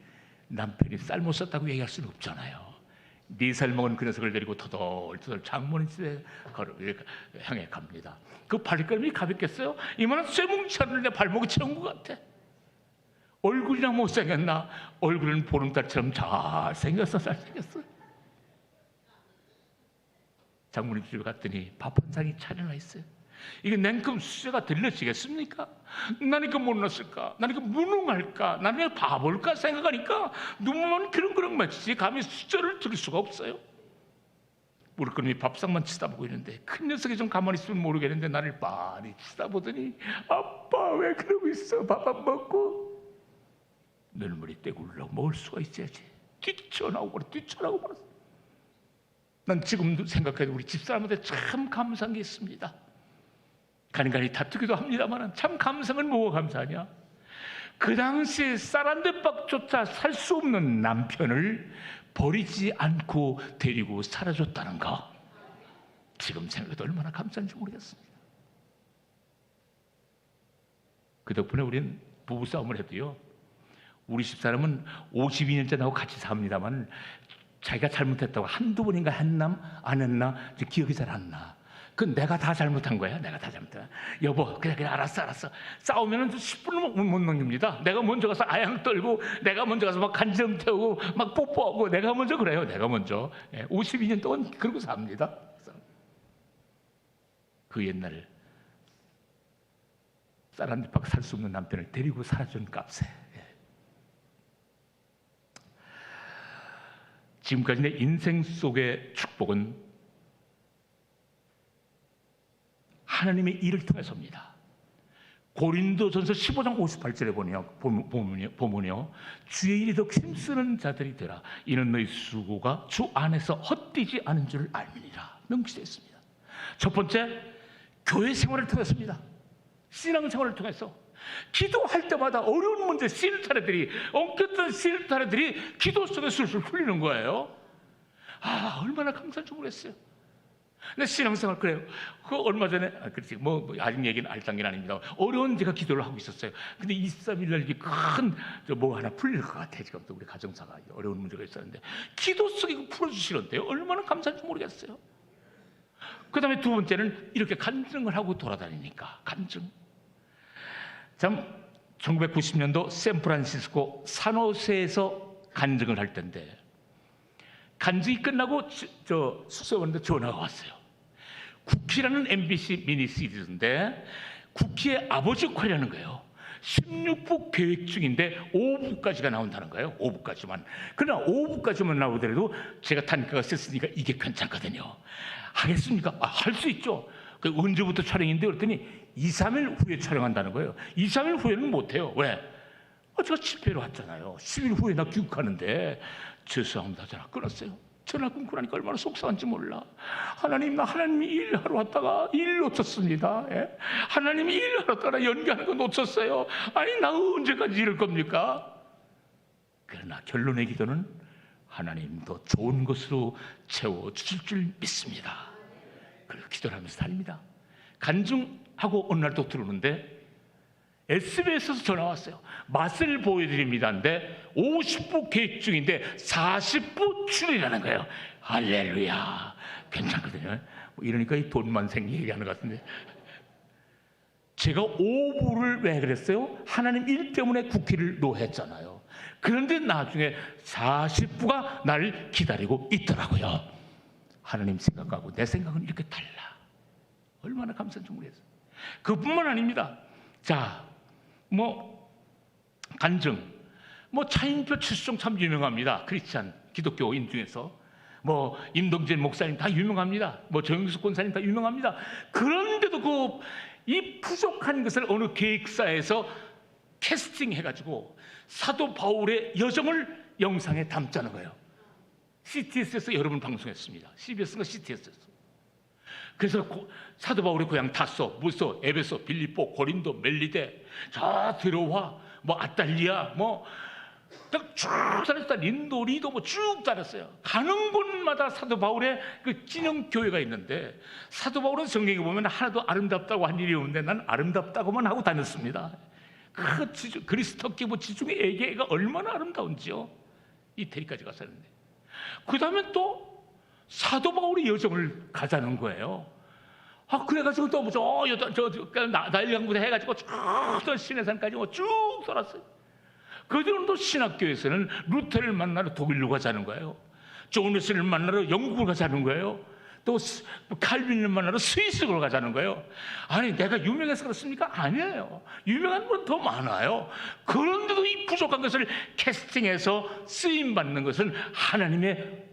남편이 쌀 못 샀다고 얘기할 수는 없잖아요. 4살 먹은 그 녀석을 데리고 터덜터덜 장모님 집에 향해 갑니다. 그 발걸음이 가볍겠어요? 이만한 쇠뭉치 하는데 발목이 채운 것 같아. 얼굴이나 못생겼나? 얼굴은 보름달처럼 잘생겼어. 장모님 집에 갔더니 밥 한 상이 차려놔 있어요. 이게 냉큼 수제가 들려지겠습니까? 나는 이거 못났을까? 나는 이거 무능할까? 나는 그냥 바볼까? 생각하니까 눈만 그렁그렁 맞히지 감히 수저를 들을 수가 없어요. 무릎꿇음이 밥상만 치다보고 있는데 큰 녀석이 좀 가만히 있으면 모르겠는데 나를 많이 치다보더니 아빠 왜 그러고 있어? 밥 안 먹고? 눈물이 떼굴러 먹을 수가 있어야지. 뛰쳐나오고 말았어. 난 지금도 생각해도 우리 집사람한테 참 감사한 게 있습니다. 간간히 다투기도 합니다만 참 감사는 뭐가 감사하냐? 그 당시에 쌀 한 대박조차 살 수 없는 남편을 버리지 않고 데리고 살아줬다는 거. 지금 생각해도 얼마나 감사한지 모르겠습니다. 그 덕분에 우리는 부부싸움을 해도요, 우리 집사람은 52년째 나하고 같이 삽니다만 자기가 잘못했다고 한두 번인가 안 했나 기억이 잘 안 나. 그건 내가 다 잘못한 거야. 내가 다 잘못한 거야. 여보, 그래 알았어. 싸우면 10분을 못 넘깁니다. 내가 먼저 가서 아양 떨고 내가 먼저 가서 막 간지럼 태우고 막 뽀뽀하고 내가 먼저 그래요. 내가 먼저. 52년 동안 그러고 삽니다. 그 옛날 쌀 한 뒷박 살 수 없는 남편을 데리고 살아준 값에. 지금까지 내 인생 속의 축복은 하나님의 일을 통해서입니다. 고린도전서 15장 58절에 보면요, 주의 일이 더 힘쓰는 자들이 되라. 이는 너희 수고가 주 안에서 헛되지 않은 줄을 알미니라. 명시되어 있습니다. 첫 번째, 교회 생활을 통해서입니다. 신앙생활을 통해서 기도할 때마다 어려운 문제, 시름타래들이 엉켰던 시름타래들이 기도 속에 술술 풀리는 거예요. 얼마나 감사한지 모르겠어요. 근데 신앙생활 그래요. 그 얼마 전에 그렇지 아직 얘기는 알 단계는 아닙니다. 어려운 제가 기도를 하고 있었어요. 근데 23일 날 이게 큰 뭐 하나 풀릴 것 같아. 지금 또 우리 가정사가 어려운 문제가 있었는데 기도 속에 풀어주시는데요. 얼마나 감사한지 모르겠어요. 그 다음에 두 번째는 이렇게 간증을 하고 돌아다니니까 간증. 참 1990년도 샌프란시스코 산호세에서 간증을 할 때인데 간증이 끝나고 저 숙소에 왔는데 전화가 왔어요. 쿠키라는 MBC 미니 시리즈인데 쿠키의 아버지 역할이라는 거예요. 16부 계획 중인데 5부까지가 나온다는 거예요. 5부까지만. 그러나 5부까지만 나오더라도 제가 단가가 셌으니까 이게 괜찮거든요. 하겠습니까? 할 수 있죠. 그 언제부터 촬영인데 그랬더니 2, 3일 후에 촬영한다는 거예요. 2, 3일 후에는 못해요. 왜? 제가 집회로 왔잖아요. 10일 후에 나 귀국하는데 죄송합니다. 전화 끊었어요. 전화 끊고 나니까 얼마나 속상한지 몰라. 하나님, 나 하나님이 일하러 왔다가 일 놓쳤습니다. 예? 하나님이 일하러 왔다가 연기하는 거 놓쳤어요. 아니, 나 언제까지 이럴 겁니까? 그러나 결론의 기도는 하나님 더 좋은 것으로 채워주실 줄 믿습니다. 그리고 기도를 하면서 다닙니다. 간증하고 어느 날 또 들어오는데 SBS에서 전화 왔어요. 맛을 보여드립니다인데 50부 계획 중인데 40부 출연이라는 거예요. 할렐루야. 괜찮거든요. 이러니까 이 돈만 얘기하는 것 같은데 제가 5부를 왜 그랬어요? 하나님 일 때문에 국기를 노했잖아요. 그런데 나중에 40부가 나를 기다리고 있더라고요. 하나님 생각하고 내 생각은 이렇게 달라. 얼마나 감사한지 모르겠어요. 그뿐만 아닙니다. 자, 간증, 차인표 칠수종 참 유명합니다. 크리스찬 기독교인 중에서 임동진 목사님 다 유명합니다. 정영수 권사님 다 유명합니다. 그런데도 이 부족한 것을 어느 기획사에서 캐스팅해가지고 사도 바울의 여정을 영상에 담자는 거예요. CTS에서 여러 번 방송했습니다. CBS인가 CTS에서. 그래서 사도 바울의 고향 다소, 무소, 에베소, 빌립보, 고린도, 멜리데 자 들어와 아탈리아 쭉 다녔다. 린도, 리도 쭉 다녔어요. 가는 곳마다 사도 바울의 그 진영 교회가 있는데 사도 바울은 성경에 보면 하나도 아름답다고 한 일이 없는데 난 아름답다고만 하고 다녔습니다. 그리스도께 지중해 애계가 얼마나 아름다운지요. 이태리까지 갔었는데 그 다음에 또 사도 바울의 여정을 가자는 거예요. 그래가지고 또 나일강부터 해가지고 쭉 시내산까지 쭉 돌았어요. 그들은 또 신학교에서는 루터를 만나러 독일로 가자는 거예요. 존 웨슬리를 만나러 영국을 가자는 거예요. 또 칼빈을 만나러 스위스로 가자는 거예요. 아니, 내가 유명해서 그렇습니까? 아니에요. 유명한 분 더 많아요. 그런데도 이 부족한 것을 캐스팅해서 쓰임받는 것은 하나님의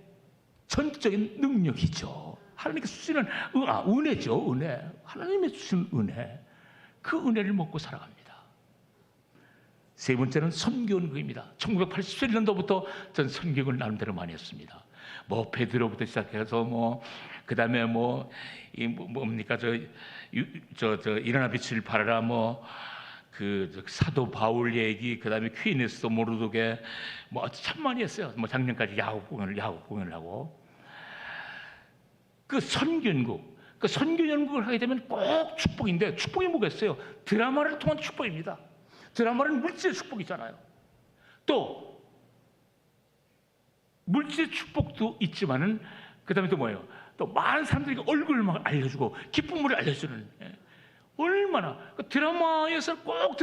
전적인 능력이죠. 하나님께서 주시는 은혜죠. 은혜. 하나님의 주신 은혜. 그 은혜를 먹고 살아갑니다. 세 번째는 선교연구입니다. 1987년도부터 전 선교를 나름대로 많이 했습니다. 베드로부터 시작해서 그 다음에 뭡니까 일어나 빛을 발하라 그 사도 바울 얘기, 그 다음에 퀴니스 모르독에 참 많이 했어요. 작년까지 야구 공연을 하고 그 선교 연구를 하게 되면 꼭 축복인데 축복이 뭐겠어요? 드라마를 통한 축복입니다. 드라마는 물질의 축복이잖아요. 또 물질의 축복도 있지만은 그 다음에 또 뭐예요? 또 많은 사람들이 얼굴을 막 알려주고 기쁨을 알려주는 얼마나 드라마에서 꼭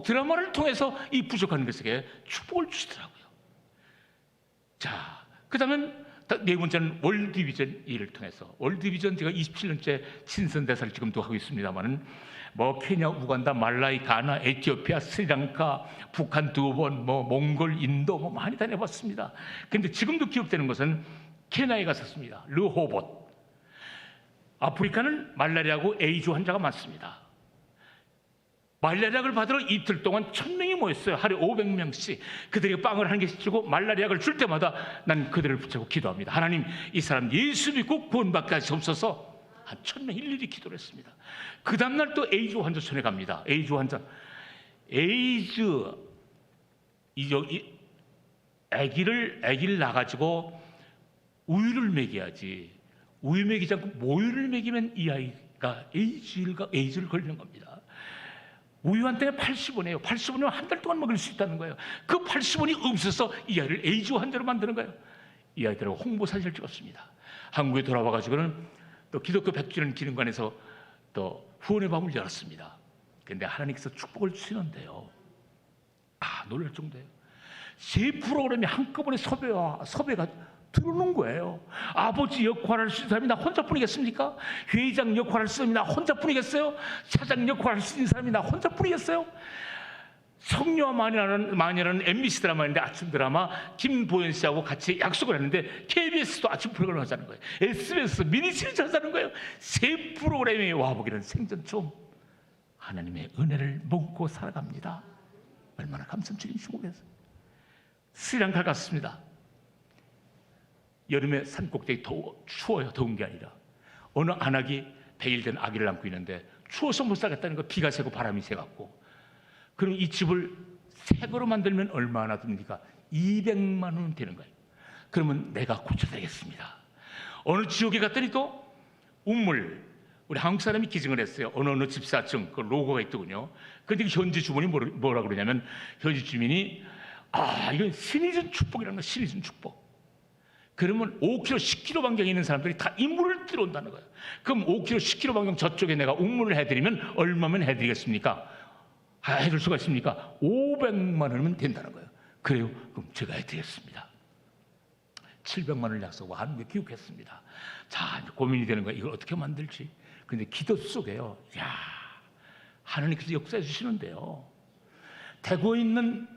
드라마를 통해서 이 부족한 것에게 축복을 주시더라고요. 자, 그 다음에 네 번째는 월드비전 일을 통해서 월드비전 제가 27년째 친선대사를 지금도 하고 있습니다만은 케냐, 우간다, 말라이, 가나, 에티오피아, 스리랑카, 북한 2번, 몽골, 인도 많이 다녀봤습니다. 그런데 지금도 기억되는 것은 케냐에 갔었습니다. 르호봇. 아프리카는 말라리아하고 에이즈 환자가 많습니다. 말라리아를 받으러 이틀 동안 1000명이 모였어요. 하루에 500명씩. 그들에게 빵을 한 개씩 주고 말라리아를 줄 때마다 난 그들을 붙잡고 기도합니다. 하나님, 이 사람 예수 믿고 구원받게 하시옵소서. 한 1000명 일일이 기도를 했습니다. 그 다음날 또 에이즈 환자촌에 갑니다. 에이즈 환자. 아기를 낳아가지고 우유를 먹여야지. 우유 먹이지 않고 모유를 먹이면 이 아이가 에이즈를 걸리는 겁니다. 우유 한 땡에 80원이에요. 80원이면 한 달 동안 먹을 수 있다는 거예요. 그 80원이 없어서 이 아이를 에이즈 환자로 만드는 거예요. 이 아이들하고 홍보 사진을 찍었습니다. 한국에 돌아와가지고는 또 기독교 100주년 기념관에서 또 후원의 밤을 열었습니다. 그런데 하나님께서 축복을 주시는데요, 놀랄 정도예요. 세 프로그램이 한꺼번에 섭외가 들어오는 거예요. 아버지 역할을 할 수 있는 사람이 나 혼자뿐이겠습니까? 회장 역할을 할 수 있는 사람이 나 혼자뿐이겠어요? 차장 역할을 할 수 있는 사람이 나 혼자뿐이겠어요? 성녀와 마녀라는 MBC 드라마인데, 아침 드라마, 김보연 씨하고 같이 약속을 했는데 KBS도 아침 프로그램을 하자는 거예요. SBS 미니 시리즈 하자는 거예요. 세 프로그램이 와보기는 생전 처음. 하나님의 은혜를 먹고 살아갑니다. 얼마나 감사드리는지 모르겠어요. 스리랑카 갔습니다. 여름에 산꼭대기 추워요. 더운 게 아니라 어느 안악이 100일 된 아기를 안고 있는데 추워서 못 살겠다는 거. 비가 새고 바람이 새갖고. 그럼 이 집을 새 거로 만들면 얼마나 듭니까? 200만 원 되는 거예요. 그러면 내가 고쳐드리겠습니다. 어느 지역에 갔더니 또 우물, 우리 한국 사람이 기증을 했어요. 어느 집사증, 그 로고가 있더군요. 그런데 현지 주민이 뭐라 그러냐면, 현지 주민이 이건 신이 준 축복이라는 거예요. 신이 준 축복. 그러면 5km, 10km 반경에 있는 사람들이 다 이물을 들어온다는 거예요. 그럼 5km, 10km 반경 저쪽에 내가 우물을 해드리면 얼마면 해드리겠습니까? 해줄 수가 있습니까? 500만 원이면 된다는 거예요. 그래요? 그럼 제가 해드리겠습니다. 700만 원을 약속하고 한국에 귀국했습니다. 자, 이제 고민이 되는 거예요. 이걸 어떻게 만들지? 근데 기도 속에요, 하나님께서 역사해 주시는데요. 대구에 있는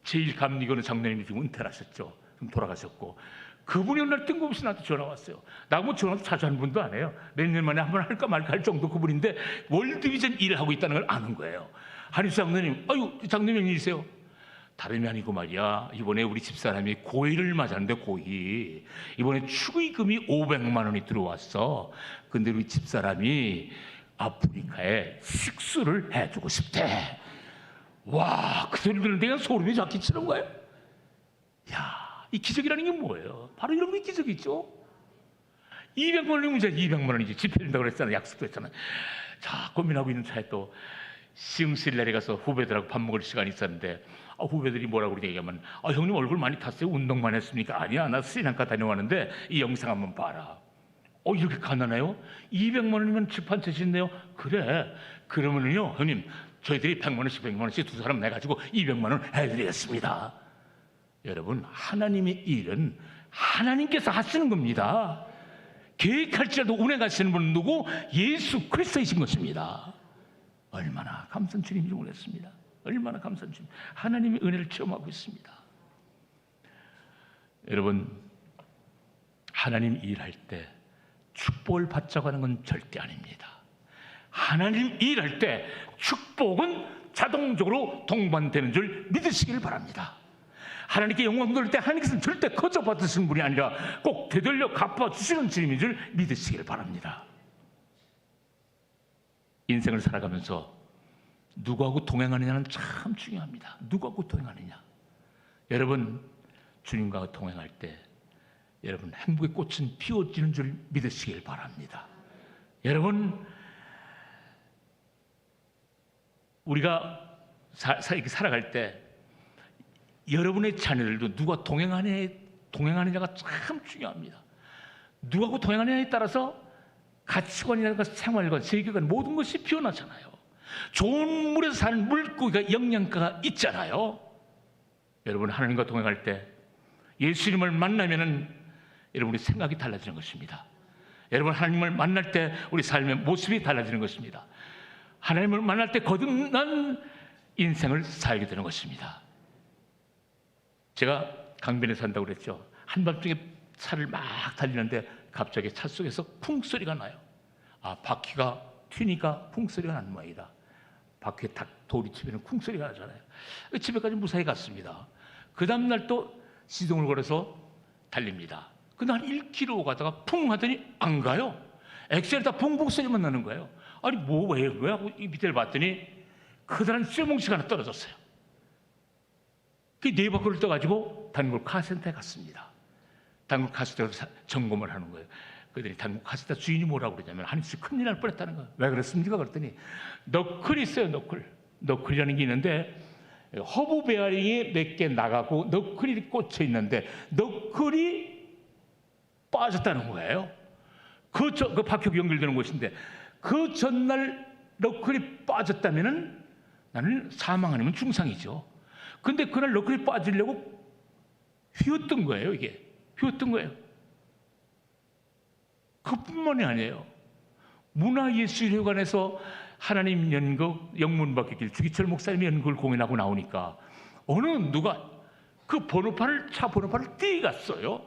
제1감리교는 장로님이 지금 은퇴를 하셨죠. 지금 돌아가셨고, 그분이 어느 날 뜬금없이 나한테 전화 왔어요. 나하고 전화도 자주 하는 분도 아니에요. 몇 년 만에 한번 할까 말까 할 정도 그분인데 월드비전 일을 하고 있다는 걸 아는 거예요. 한일수 장로님, 장로님 웬일이세요? 다름이 아니고 말이야, 이번에 우리 집사람이 고의를 맞았는데, 고의. 이번에 축의금이 500만 원이 들어왔어. 근데 우리 집사람이 아프리카에 식수를 해주고 싶대. 와, 그 소리 들으는데 그냥 소름이 잡기 치는 거예요. 이 기적이라는 게 뭐예요? 바로 이런 게 기적이죠. 200만 원이 문제야. 200만 원이지. 집회된다고 그랬잖아요. 약속도 했잖아요. 자, 고민하고 있는 차에 또 시흥실내에 가서 후배들하고 밥 먹을 시간이 있었는데, 후배들이 뭐라고 얘기하면, 형님 얼굴 많이 탔어요? 운동만 했습니까? 아니야, 나 스리랑카 다녀왔는데 이 영상 한번 봐라. 이렇게 가난해요? 200만 원이면 집 한 채 짓네요. 그래, 그러면은요 형님, 저희들이 100만 원씩 100만 원씩 두 사람 내가지고 200만 원 해드리겠습니다. 여러분, 하나님의 일은 하나님께서 하시는 겁니다. 계획할지라도 운행하시는 분은 누구? 예수 그리스도이신 것입니다. 얼마나 감사한 주님인지 모르겠습니다. 얼마나 감사한 주님. 하나님의 은혜를 체험하고 있습니다. 여러분, 하나님 일할 때 축복을 받자고 하는 건 절대 아닙니다. 하나님 일할 때 축복은 자동적으로 동반되는 줄 믿으시길 바랍니다. 하나님께 영광 돌릴 때 하나님께서는 절대 거저 받으시는 분이 아니라 꼭 되돌려 갚아주시는 주님인 줄 믿으시길 바랍니다. 인생을 살아가면서 누구하고 동행하느냐는 참 중요합니다. 누구하고 동행하느냐. 여러분, 주님과 동행할 때 여러분 행복의 꽃은 피어지는 줄 믿으시길 바랍니다. 여러분, 우리가 살아갈 때 여러분의 자녀들도 누가 동행하느냐가 참 중요합니다. 누구하고 동행하느냐에 따라서 가치관이라든가 생활관, 세계관 모든 것이 변하잖아요. 좋은 물에서 사는 물고기가 영양가가 있잖아요. 여러분, 하나님과 동행할 때 예수님을 만나면은 여러분의 생각이 달라지는 것입니다. 여러분, 하나님을 만날 때 우리 삶의 모습이 달라지는 것입니다. 하나님을 만날 때 거듭난 인생을 살게 되는 것입니다. 제가 강변에 산다고 그랬죠. 한밤중에 차를 막 달리는데 갑자기 차 속에서 쿵 소리가 나요. 바퀴가 튀니까 쿵 소리가 나는 모양이다. 바퀴에 탁 돌이 치면 쿵 소리가 나잖아요. 집에까지 무사히 갔습니다. 그 다음날 또 시동을 걸어서 달립니다. 근데 한 1km 가다가 쿵 하더니 안 가요. 엑셀에다 붕붕 소리만 나는 거예요. 아니 왜 이런 거야? 하고 이 밑에를 봤더니 커다란 쇠뭉치가 하나 떨어졌어요. 그 네 바퀴를 떠가지고 단골 카센터에 갔습니다. 단골 카센터에서 점검을 하는 거예요. 그들이 단국 가스다 주인이 뭐라고 그러냐면 하나님 큰일 날 뻔했다는 거예요. 왜 그렇습니까? 그랬더니 너클이 있어요. 너클이라는 게 있는데 허브 베어링이 몇 개 나가고 너클이 꽂혀 있는데 너클이 빠졌다는 거예요. 그 박혁이 연결되는 곳인데 그 전날 너클이 빠졌다면은 나는 사망 아니면 중상이죠. 근데 그날 너클이 빠지려고 휘었던 거예요. 이게 휘었던 거예요. 그뿐만이 아니에요. 문화예술회관에서 하나님 연극 영문박해길 주기철 목사님이 연극을 공연하고 나오니까 어느 누가 그 차 번호판을 떼갔어요.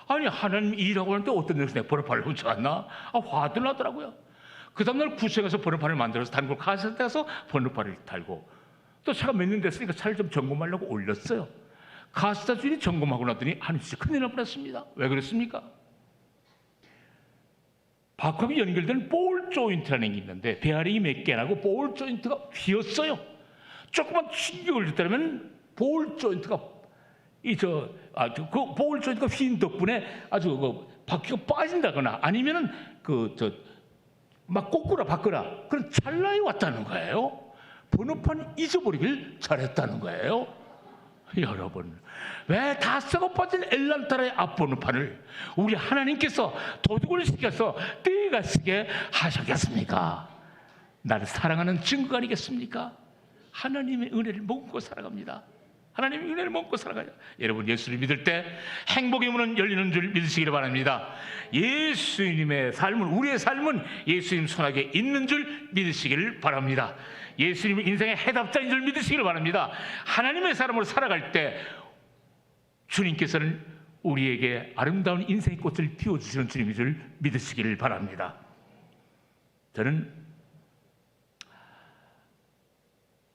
아니 하나님 일하고 하는데 어떤 데서 내 번호판을 훔쳐왔나? 화도 나더라고요. 그 다음날 구청에서 번호판을 만들어서 단골 카세트에 가서 번호판을 달고 또 차가 몇 년 됐으니까 차를 좀 점검하려고 올렸어요. 카세트 주인이 점검하고 나더니 하나님 진짜 큰일 날 뻔했습니다. 왜 그랬습니까? 박합이 연결된 볼 조인트라는 게 있는데 베어링이 몇 개 나고 볼 조인트가 휘었어요. 조금만 충격을 줬다면 볼 조인트가 그 볼 조인트가 휘인 덕분에 아주 그 바퀴가 빠진다거나 아니면은 막 꼬꾸라 바꾸라 그런 찰나에 왔다는 거예요. 번호판 잊어버리길 잘했다는 거예요. 여러분, 왜 다 썩어 빠진 엘란타라의 앞번호판을 우리 하나님께서 도둑을 시켜서 떼가시게 하셨겠습니까? 나를 사랑하는 증거가 아니겠습니까? 하나님의 은혜를 먹고 살아갑니다. 하나님의 은혜를 먹고 살아가요. 여러분, 예수를 믿을 때 행복의 문은 열리는 줄 믿으시기를 바랍니다. 예수님의 삶은, 우리의 삶은 예수님 손아귀에 있는 줄 믿으시기를 바랍니다. 예수님은 인생의 해답자인 줄 믿으시기를 바랍니다. 하나님의 사람으로 살아갈 때 주님께서는 우리에게 아름다운 인생의 꽃을 피워주시는 주님인 줄 믿으시기를 바랍니다. 저는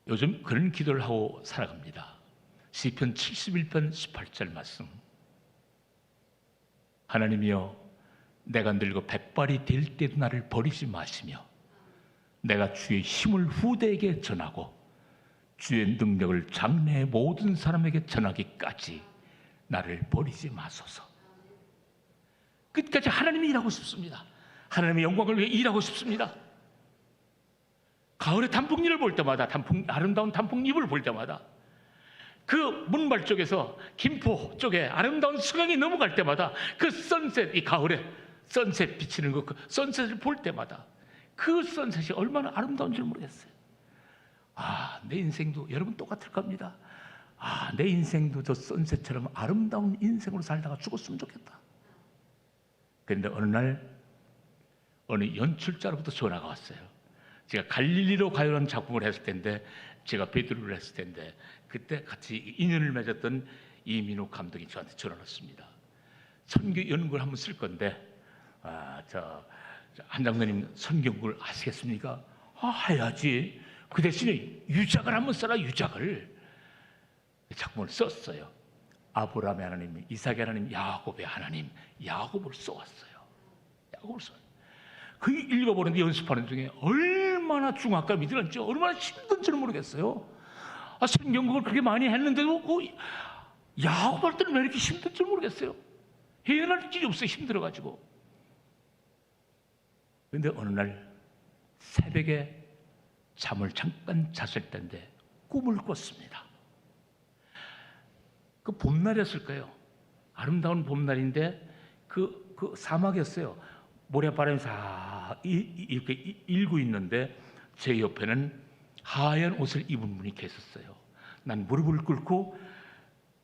요즘 그런 기도를 하고 살아갑니다. 시편 71편 18절 말씀. 하나님이여, 내가 늙어 백발이 될 때도 나를 버리지 마시며 내가 주의 힘을 후대에게 전하고 주의 능력을 장래의 모든 사람에게 전하기까지 나를 버리지 마소서. 끝까지 하나님이 일하고 싶습니다. 하나님의 영광을 위해 일하고 싶습니다. 가을에 단풍잎을 볼 때마다, 아름다운 단풍잎을 볼 때마다 그 문발 쪽에서 김포 쪽에 아름다운 수강이 넘어갈 때마다 그 선셋, 이 가을에 선셋 비치는 그 선셋을 볼 때마다 그 선셋이 얼마나 아름다운 줄 모르겠어요. 내 인생도 여러분 똑같을 겁니다. 내 인생도 저 선셋처럼 아름다운 인생으로 살다가 죽었으면 좋겠다. 그런데 어느 날 어느 연출자로부터 전화가 왔어요. 제가 갈릴리로 가요라는 작품을 했을 텐데, 제가 베드로를 했을 텐데, 그때 같이 인연을 맺었던 이민호 감독이 저한테 전화를 했습니다. 선교 연구를 한번 쓸 건데, 한 장로님 선교를 하시겠습니까? 해야지. 그 대신에 유작을 한번 써라, 유작을. 작품을 썼어요. 아브라함의 하나님, 이삭의 하나님, 야곱의 하나님, 야곱을 써왔어요. 야곱을 써요. 그 읽어보는데 연습하는 중에 얼마나 중압감이 들었는지, 얼마나 힘든지를 모르겠어요. 성경국을 그렇게 많이 했는데도 그 야곱 할 때는 왜 이렇게 힘든지 모르겠어요. 헤어날 길이 없어요. 힘들어가지고. 그런데 어느 날 새벽에 잠을 잠깐 잤을 때인데 꿈을 꿨습니다. 그 봄날이었을 거예요. 아름다운 봄날인데 그 사막이었어요. 모래바람이 싹 이렇게 일고 있는데 제 옆에는 하얀 옷을 입은 분이 계셨어요. 난 무릎을 꿇고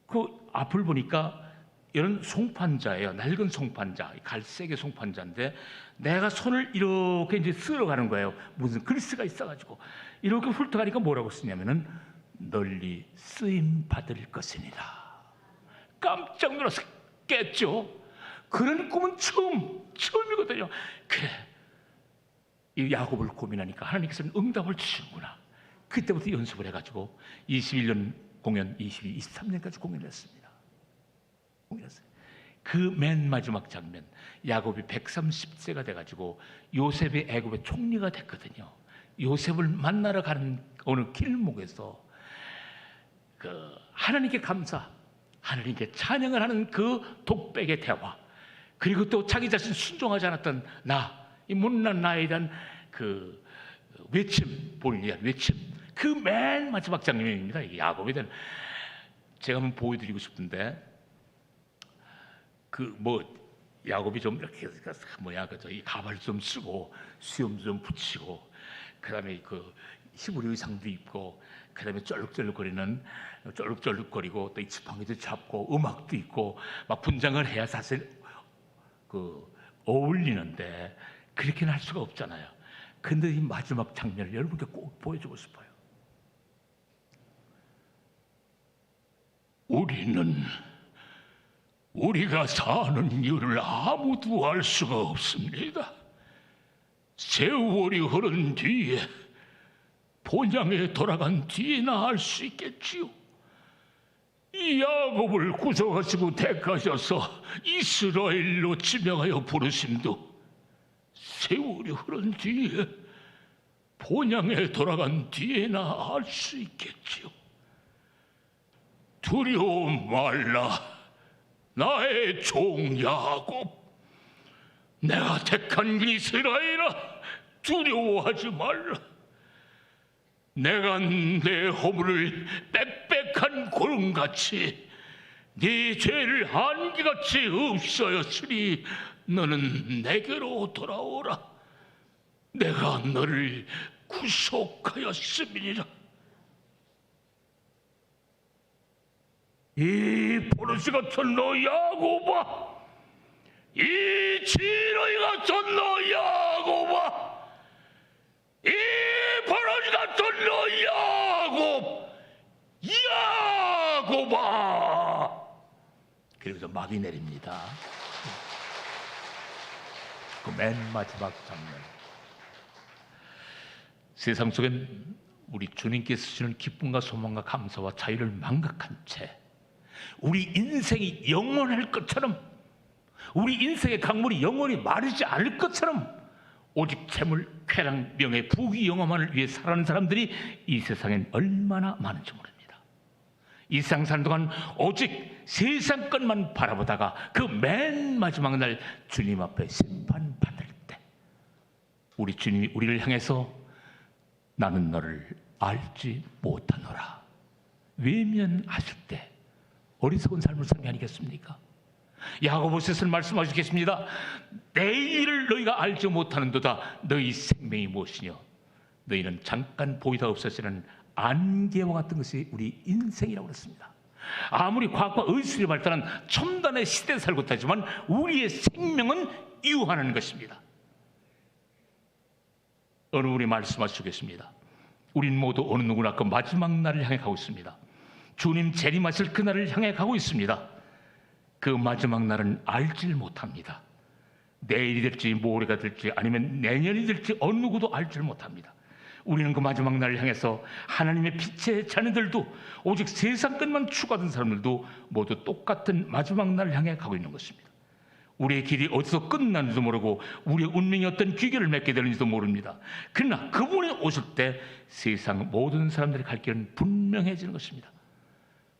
그 앞을 보니까 이런 송판자예요. 낡은 송판자, 갈색의 송판자인데 내가 손을 이렇게 이제 쓸어가는 거예요. 무슨 글씨가 있어가지고 이렇게 훑어가니까 뭐라고 쓰냐면은 널리 쓰임 받을 것이니라. 깜짝 놀라서 깼죠. 그런 꿈은 처음이거든요. 그래, 이 야곱을 고민하니까 하나님께서는 응답을 주시는구나. 그때부터 연습을 해가지고 21년 공연, 23년까지 공연을 했습니다. 공연했어요. 그 맨 마지막 장면, 야곱이 130세가 돼가지고 요셉이 애굽의 총리가 됐거든요. 요셉을 만나러 가는 어느 길목에서 그 하나님께 감사, 하나님께 찬양을 하는 그 독백의 대화, 그리고 또 자기 자신 순종하지 않았던 이 못난 나에 대한 그 외침, 본인에 대한 외침, 그 맨 마지막 장면입니다. 이게 야곱에 대한. 제가 한번 보여드리고 싶은데, 야곱이 좀 이렇게 이 가발 좀 쓰고 수염 좀 붙이고, 그다음에 그 히브리 의상도 입고, 그다음에 쩔룩쩔룩거리고 또 이 지팡이도 잡고 음악도 있고 막 분장을 해야 사실 어울리는데 그렇게는 할 수가 없잖아요. 근데 이 마지막 장면을 여러분께 꼭 보여주고 싶어요. 우리가 사는 이유를 아무도 알 수가 없습니다. 세월이 흐른 뒤에, 본향에 돌아간 뒤에나 알 수 있겠지요. 이 야곱을 구속하시고 택하셔서 이스라엘로 지명하여 부르심도 세월이 흐른 뒤에, 본향에 돌아간 뒤에나 알 수 있겠지요. 두려워 말라, 나의 종 야곱, 내가 택한 이스라엘아, 두려워하지 말라. 내가 내 허물을 빽빽한 구름같이, 네 죄를 안개같이 없어였으니 너는 내게로 돌아오라. 내가 너를 구속하였음이니라. 이 버릇이 같은 너 야곱아, 이 지렁이 같은 너 야곱아, 이 버릇이 같은 너 야곱아. 그러면서 막이 내립니다. 그 맨 마지막 장면. 세상 속엔 우리 주님께서 주시는 기쁨과 소망과 감사와 자유를 망각한 채 우리 인생이 영원할 것처럼, 우리 인생의 강물이 영원히 마르지 않을 것처럼 오직 재물, 쾌락, 명예, 부귀, 영화만을 위해 살아가는 사람들이 이 세상엔 얼마나 많은지 모릅니다. 이 세상 사는 동안 오직 세상 것만 바라보다가 그 맨 마지막 날 주님 앞에 심판받을 때, 우리 주님이 우리를 향해서 나는 너를 알지 못하노라 외면하실 때 어리석은 삶을 사는 게 아니겠습니까? 야고보서에서는 말씀하시겠습니다. 내일을 너희가 알지 못하는도다. 너희 생명이 무엇이냐? 너희는 잠깐 보이다 없어지는 안개와 같은 것이 우리 인생이라고 그랬습니다. 아무리 과학과 의술이 발달한 첨단의 시대에 살고 있다지만 우리의 생명은 유한한 것입니다. 어느 분이 말씀하시겠습니다. 우린 모두 어느 누구나 그 마지막 날을 향해 가고 있습니다. 주님 재림하실 그날을 향해 가고 있습니다. 그 마지막 날은 알질 못합니다. 내일이 될지 모레가 될지 아니면 내년이 될지 어느 누구도 알질 못합니다. 우리는 그 마지막 날을 향해서 하나님의 빛의 자녀들도, 오직 세상 것만 추구하던 사람들도 모두 똑같은 마지막 날을 향해 가고 있는 것입니다. 우리의 길이 어디서 끝나는지도 모르고 우리의 운명이 어떤 귀결을 맺게 되는지도 모릅니다. 그러나 그분이 오실 때 세상 모든 사람들이 갈 길은 분명해지는 것입니다.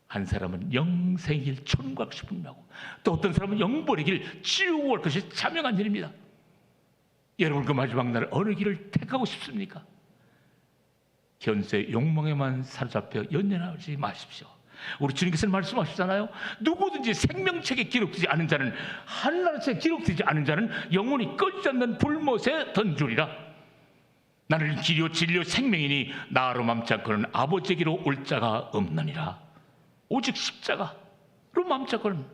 한 사람은 영생의 길, 천국을 분명하고, 또 어떤 사람은 영벌의 길, 지옥을 갈 것이 자명한 일입니다. 여러분, 그 마지막 날 어느 길을 택하고 싶습니까? 현세 욕망에만 사로잡혀 연연하지 마십시오. 우리 주님께서는 말씀하시잖아요. 누구든지 생명책에 기록되지 않은 자는, 하늘나라책에 기록되지 않은 자는 영원히 꺼지지 않는 불못에 던주리라. 나는 길이요 진리요 생명이니 나로 맘지 않고는 아버지에게로 올 자가 없느니라. 오직 십자가로 맘지 않고는,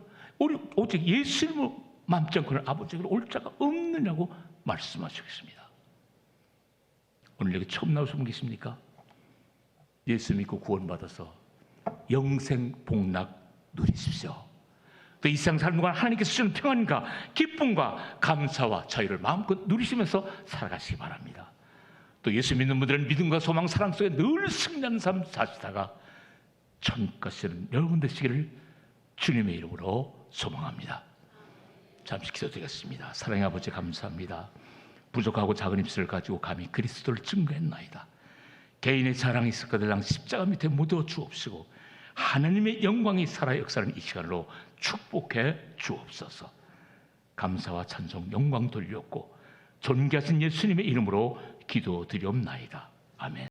오직 예수님으로 맘지 않고는 아버지에게로 올 자가 없느냐고 말씀하시겠습니다. 오늘 여기 처음 나오신 분 계십니까? 예수 믿고 구원받아서 영생 복락 누리십시오. 또 이 세상 사는 동안 하나님께서 주시는 평안과 기쁨과 감사와 자유를 마음껏 누리시면서 살아가시기 바랍니다. 또 예수 믿는 분들은 믿음과 소망, 사랑 속에 늘 승리하는 삶 사시다가 천국까지는 여러분 되시기를 주님의 이름으로 소망합니다. 잠시 기도드리겠습니다. 사랑의 아버지, 감사합니다. 부족하고 작은 입술을 가지고 감히 그리스도를 증거했나이다. 개인의 자랑이 있을 것들랑 십자가 밑에 묻어 주옵시고 하나님의 영광이 살아 역사하는 이 시간으로 축복해 주옵소서. 감사와 찬송, 영광 돌렸고 존귀하신 예수님의 이름으로 기도드리옵나이다. 아멘.